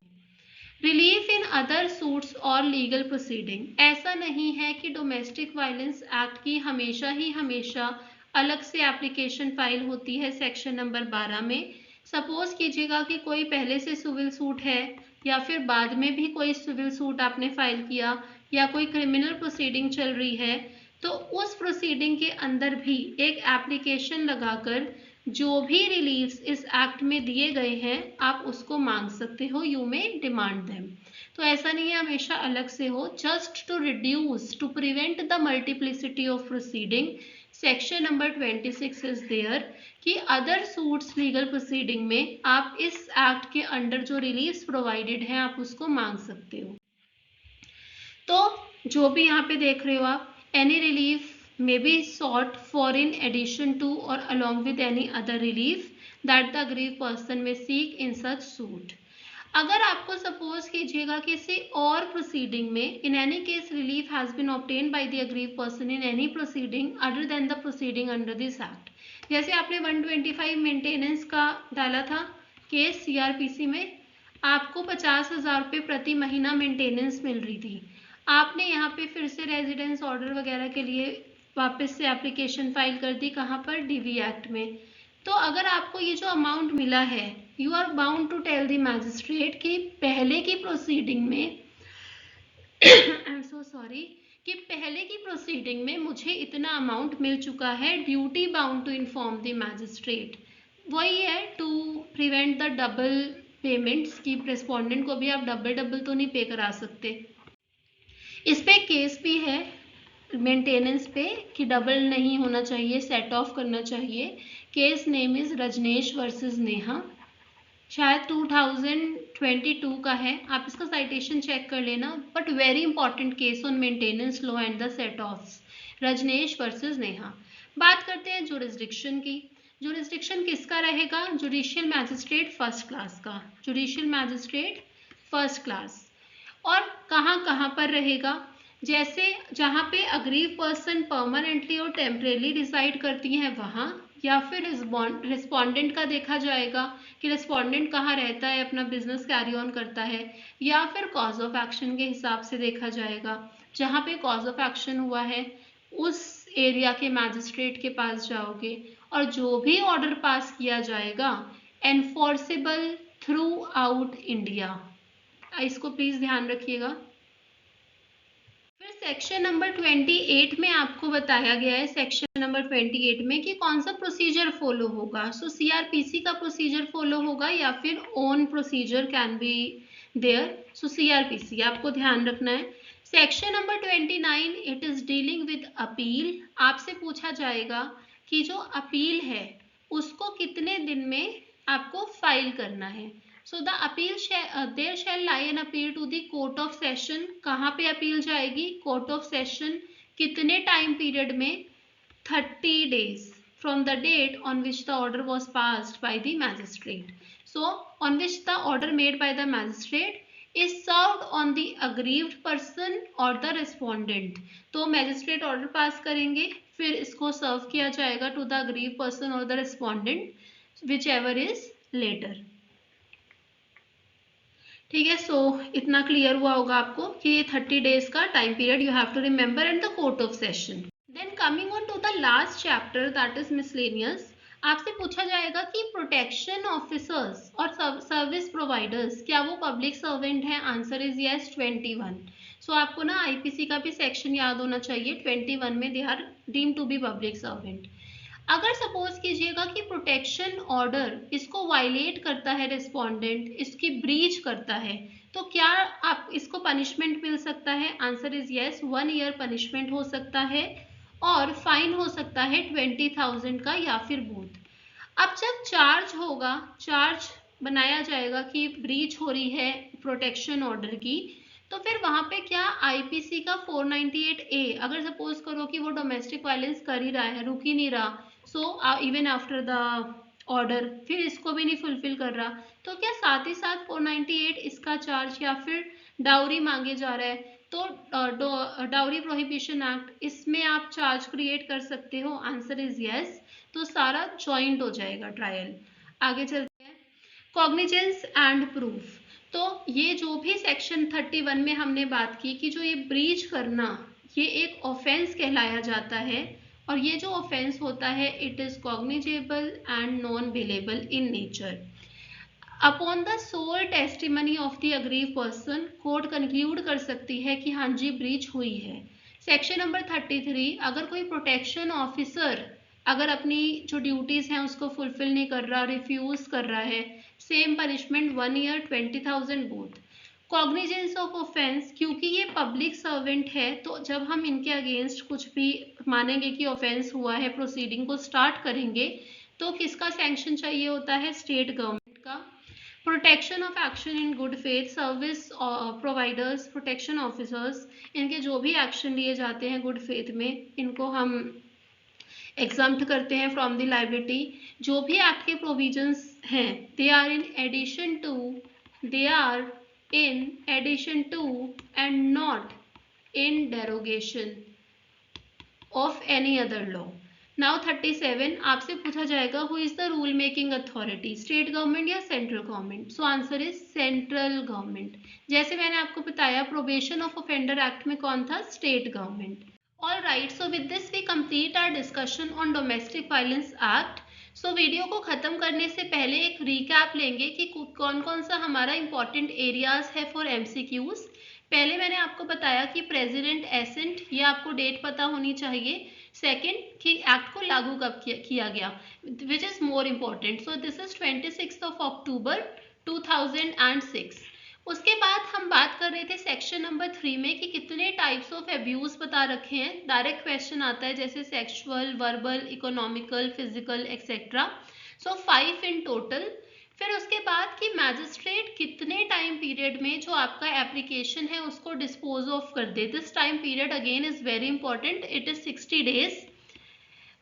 रिलीफ इन अदर सूट्स और लीगल प्रोसीडिंग, ऐसा नहीं है कि डोमेस्टिक वायलेंस एक्ट की हमेशा ही हमेशा अलग से एप्लीकेशन फाइल होती है सेक्शन नंबर 12 में। सपोज कीजिएगा कि कोई पहले से सिविल सूट है या फिर बाद में भी कोई सिविल सूट आपने फाइल किया या कोई क्रिमिनल प्रोसीडिंग चल रही है, तो उस प्रोसीडिंग के अंदर भी एक एप्लीकेशन लगाकर जो भी रिलीफ्स इस एक्ट में दिए गए हैं आप उसको मांग सकते हो, यू में डिमांड देम। तो ऐसा नहीं है हमेशा अलग से हो, just to reduce, to prevent the multiplicity of proceeding, section number 26 is there कि अदर सूट्स लीगल प्रोसीडिंग में आप इस एक्ट के अंडर जो रिलीफ्स प्रोवाइडेड हैं आप उसको मांग सकते हो। तो जो भी यहाँ पे देख रहे हो आप, any relief may be sought for in addition to or along with any other relief that the aggrieved person may seek in such suit। अगर आपको सपोज कीजिएगा किसी और प्रोसीडिंग में in any case relief has been obtained by the aggrieved person in any proceeding other than the proceeding under this act, जैसे आपने 125 maintenance का डाला था केस सीआरपीसी में, आपको 50,000 रुपये प्रति महीना मेंटेनेंस मिल रही थी, आपने यहाँ पे फिर से रेजिडेंस ऑर्डर वगैरह के लिए वापस से एप्लीकेशन फाइल कर दी, कहाँ पर, डीवी एक्ट में। तो अगर आपको ये जो अमाउंट मिला है, you are bound to tell the magistrate कि पहले की प्रोसीडिंग में आई एम सो सॉरी कि पहले की प्रोसीडिंग में मुझे इतना अमाउंट मिल चुका है, duty bound to inform the magistrate. वही है to prevent the double payments की रेस्पोंडेंट को भी आप डबल तो नहीं पे करा सकते। इस पे केस भी है मेंटेनेंस पे कि डबल नहीं होना चाहिए, सेट ऑफ करना चाहिए। Case name is Rajnesh versus Neha, शायद 2022 का है, आप इसका साइटेशन चेक कर लेना, but very important case on maintenance law and the set offs, Rajnesh versus Neha. बात करते हैं जुरिस्डिक्शन की। जुरिस्डिक्शन किसका रहेगा? जुडिशियल मैजिस्ट्रेट फर्स्ट क्लास का, जुडिशियल मैजिस्ट्रेट फर्स्ट क्लास। और कहाँ कहाँ पर रहेगा? जैसे जहाँ पे अग्रीव पर्सन परमानेंटली और टेम्परेली रिसाइड करती हैं वहाँ, या फिर रिस्पोंडेंट का देखा जाएगा कि रिस्पोंडेंट कहाँ रहता है, अपना बिजनेस कैरी ऑन करता है, या फिर कॉज ऑफ एक्शन के हिसाब से देखा जाएगा। जहाँ पे कॉज ऑफ एक्शन हुआ है उस एरिया के मैजिस्ट्रेट के पास जाओगे, और जो भी ऑर्डर पास किया जाएगा एनफोर्सेबल थ्रू आउट इंडिया, इसको प्लीज ध्यान रखिएगा। फिर सेक्शन नंबर 28 में आपको बताया गया है, सेक्शन नंबर 28 में कि कौन सा प्रोसीजर फॉलो होगा। सो सीआरपीसी का प्रोसीजर फॉलो होगा या फिर own procedure can be there. So CrPC आपको ध्यान रखना है। Section number 29 it is dealing with appeal. आपसे पूछा जाएगा कि जो अपील है उसको कितने दिन में आपको फाइल करना है। So the appeal there shall lie an appeal to the court of session। कहाँ पे अपील जाएगी? Court of session. कितने टाइम पीरियड में? 30 days from the date on which the order was passed by the magistrate. So on which the order made by the magistrate is served on the aggrieved person or the respondent। तो magistrate order pass करेंगे, फिर इसको serve किया जाएगा to the aggrieved person or the respondent, whichever is later। ठीक है, सो इतना clear हुआ होगा आपको कि 30 डेज का time period you have to remember and the court of session. Then coming on to the last chapter that is miscellaneous. आपसे पूछा जाएगा कि प्रोटेक्शन ऑफिसर्स और सर्विस प्रोवाइडर्स क्या वो पब्लिक सर्वेंट हैं? Answer is yes, 21। सो आपको ना आईपीसी का भी सेक्शन याद होना चाहिए, 21 में they are deemed to be public servant. अगर सपोज कीजिएगा कि प्रोटेक्शन ऑर्डर इसको वायलेट करता है रिस्पोंडेंट, इसकी ब्रीच करता है, तो क्या आप इसको पनिशमेंट मिल सकता है? Answer is yes, 1 year punishment हो सकता है और फाइन हो सकता है 20,000 का या फिर बोथ। अब जब चार्ज होगा, चार्ज बनाया जाएगा कि ब्रीच हो रही है प्रोटेक्शन ऑर्डर की, तो फिर वहां पे क्या आईपीसी का 498A, अगर सपोज करो कि वो डोमेस्टिक वायलेंस कर ही रहा है, रुक ही नहीं रहा, so even after the order फिर इसको भी नहीं फुलफिल कर रहा, तो क्या साथ ही साथ 498 इसका चार्ज, या फिर डाउरी मांगे जा रहा है तो डाउरी प्रोहिबिशन एक्ट, इसमें आप चार्ज क्रिएट कर सकते हो? Answer is yes. तो सारा जॉइंट हो जाएगा ट्रायल। आगे चलते हैं, कॉग्निजेंस एंड प्रूफ। तो ये जो भी सेक्शन 31 में हमने बात की कि जो ये ब्रीच करना ये एक ऑफेंस कहलाया जाता है, और ये जो ऑफेंस होता है it is cognizable and non bailable in nature. Upon the sole testimony of the aggrieved person, court conclude कर सकती है कि हाँ जी ब्रीच हुई है। सेक्शन नंबर 33, अगर कोई प्रोटेक्शन ऑफिसर अगर अपनी जो ड्यूटीज हैं उसको फुलफिल नहीं कर रहा, रिफ्यूज कर रहा है, same punishment 1 year 20,000 both. Cognizance of offence, क्योंकि ये पब्लिक सर्वेंट है तो जब हम इनके अगेंस्ट कुछ भी मानेंगे कि ऑफेंस हुआ है, प्रोसीडिंग को स्टार्ट करेंगे, तो किसका सैंक्शन चाहिए होता है? स्टेट गवर्नमेंट का। Protection of action in good faith, service providers, protection officers, इनके जो भी एक्शन लिए जाते हैं गुड फेथ में, इनको हम एग्जम्प्ट करते हैं फ्रॉम द लाइबिलिटी। जो भी एक्ट के प्रोविजंस हैं they are in addition to and not in derogation of any other law। Now 37, आपसे पूछा जाएगा who is the rule making authority, state government या central government? So answer is central government. जैसे मैंने आपको बताया प्रोबेशन ऑफ ऑफेंडर एक्ट में कौन था? State government. All right, so with this we complete our discussion on Domestic Violence Act। So video को ख़त्म करने से पहले एक रीकैप लेंगे कि कौन कौन सा हमारा इंपॉर्टेंट एरियाज है फॉर एमसीक्यूज। पहले मैंने आपको बताया कि प्रेसिडेंट एसेंट, ये आपको डेट पता होनी चाहिए। सेकंड कि एक्ट को लागू कब किया गया, which is more important. So this is 26 October 2006। उसके बाद हम बात कर रहे थे सेक्शन नंबर 3 में कि कितने टाइप्स ऑफ अब्यूज बता रखे हैं। डायरेक्ट क्वेश्चन आता है जैसे sexual, verbal, economical, physical etcetera. So 5 in total. फिर उसके बाद कि मैजिस्ट्रेट कितने टाइम पीरियड में जो आपका एप्लीकेशन है उसको डिस्पोज ऑफ कर दे। This time period again is very important, it is 60 days.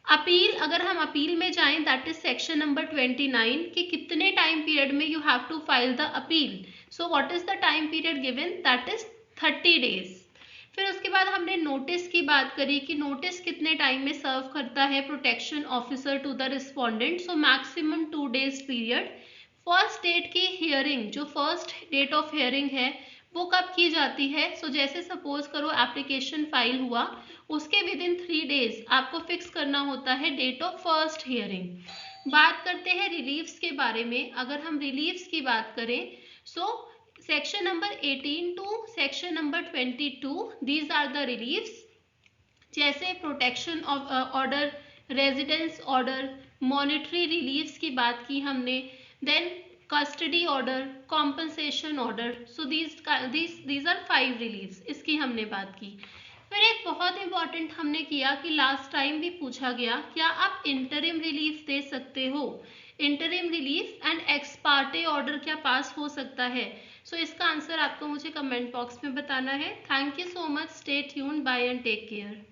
Appeal, अगर हम अपील में जाएं दैट इज सेक्शन नंबर 29 कि कितने टाइम पीरियड में you have to file the appeal. So what is the time period given, that is 30 days. फिर उसके बाद हमने नोटिस की बात करी कि नोटिस कितने टाइम में सर्व करता है protection officer to the respondent. So maximum 2 days period. First date की हियरिंग, जो फर्स्ट डेट ऑफ हियरिंग है वो कब की जाती है। सो जैसे सपोज करो एप्लीकेशन फाइल हुआ, उसके विद इन 3 डेज आपको फिक्स करना होता है डेट ऑफ फर्स्ट हियरिंग। बात करते हैं रिलीफ्स के बारे में। अगर हम रिलीफ्स की बात करें, so section number 18 to section number 22 these are the reliefs. जैसे protection order, residence order, monetary reliefs की बात की हमने, then custody order, compensation order. So these are 5 reliefs, इसकी हमने बात की। फिर एक बहुत इंपॉर्टेंट हमने किया कि लास्ट टाइम भी पूछा गया, क्या आप इंटरिम रिलीफ दे सकते हो। Interim relief and x Partey order क्या पास हो सकता है। सो इसका आंसर आपको मुझे कमेंट बॉक्स में बताना है। Thank you so much, stay tuned, bye and take care.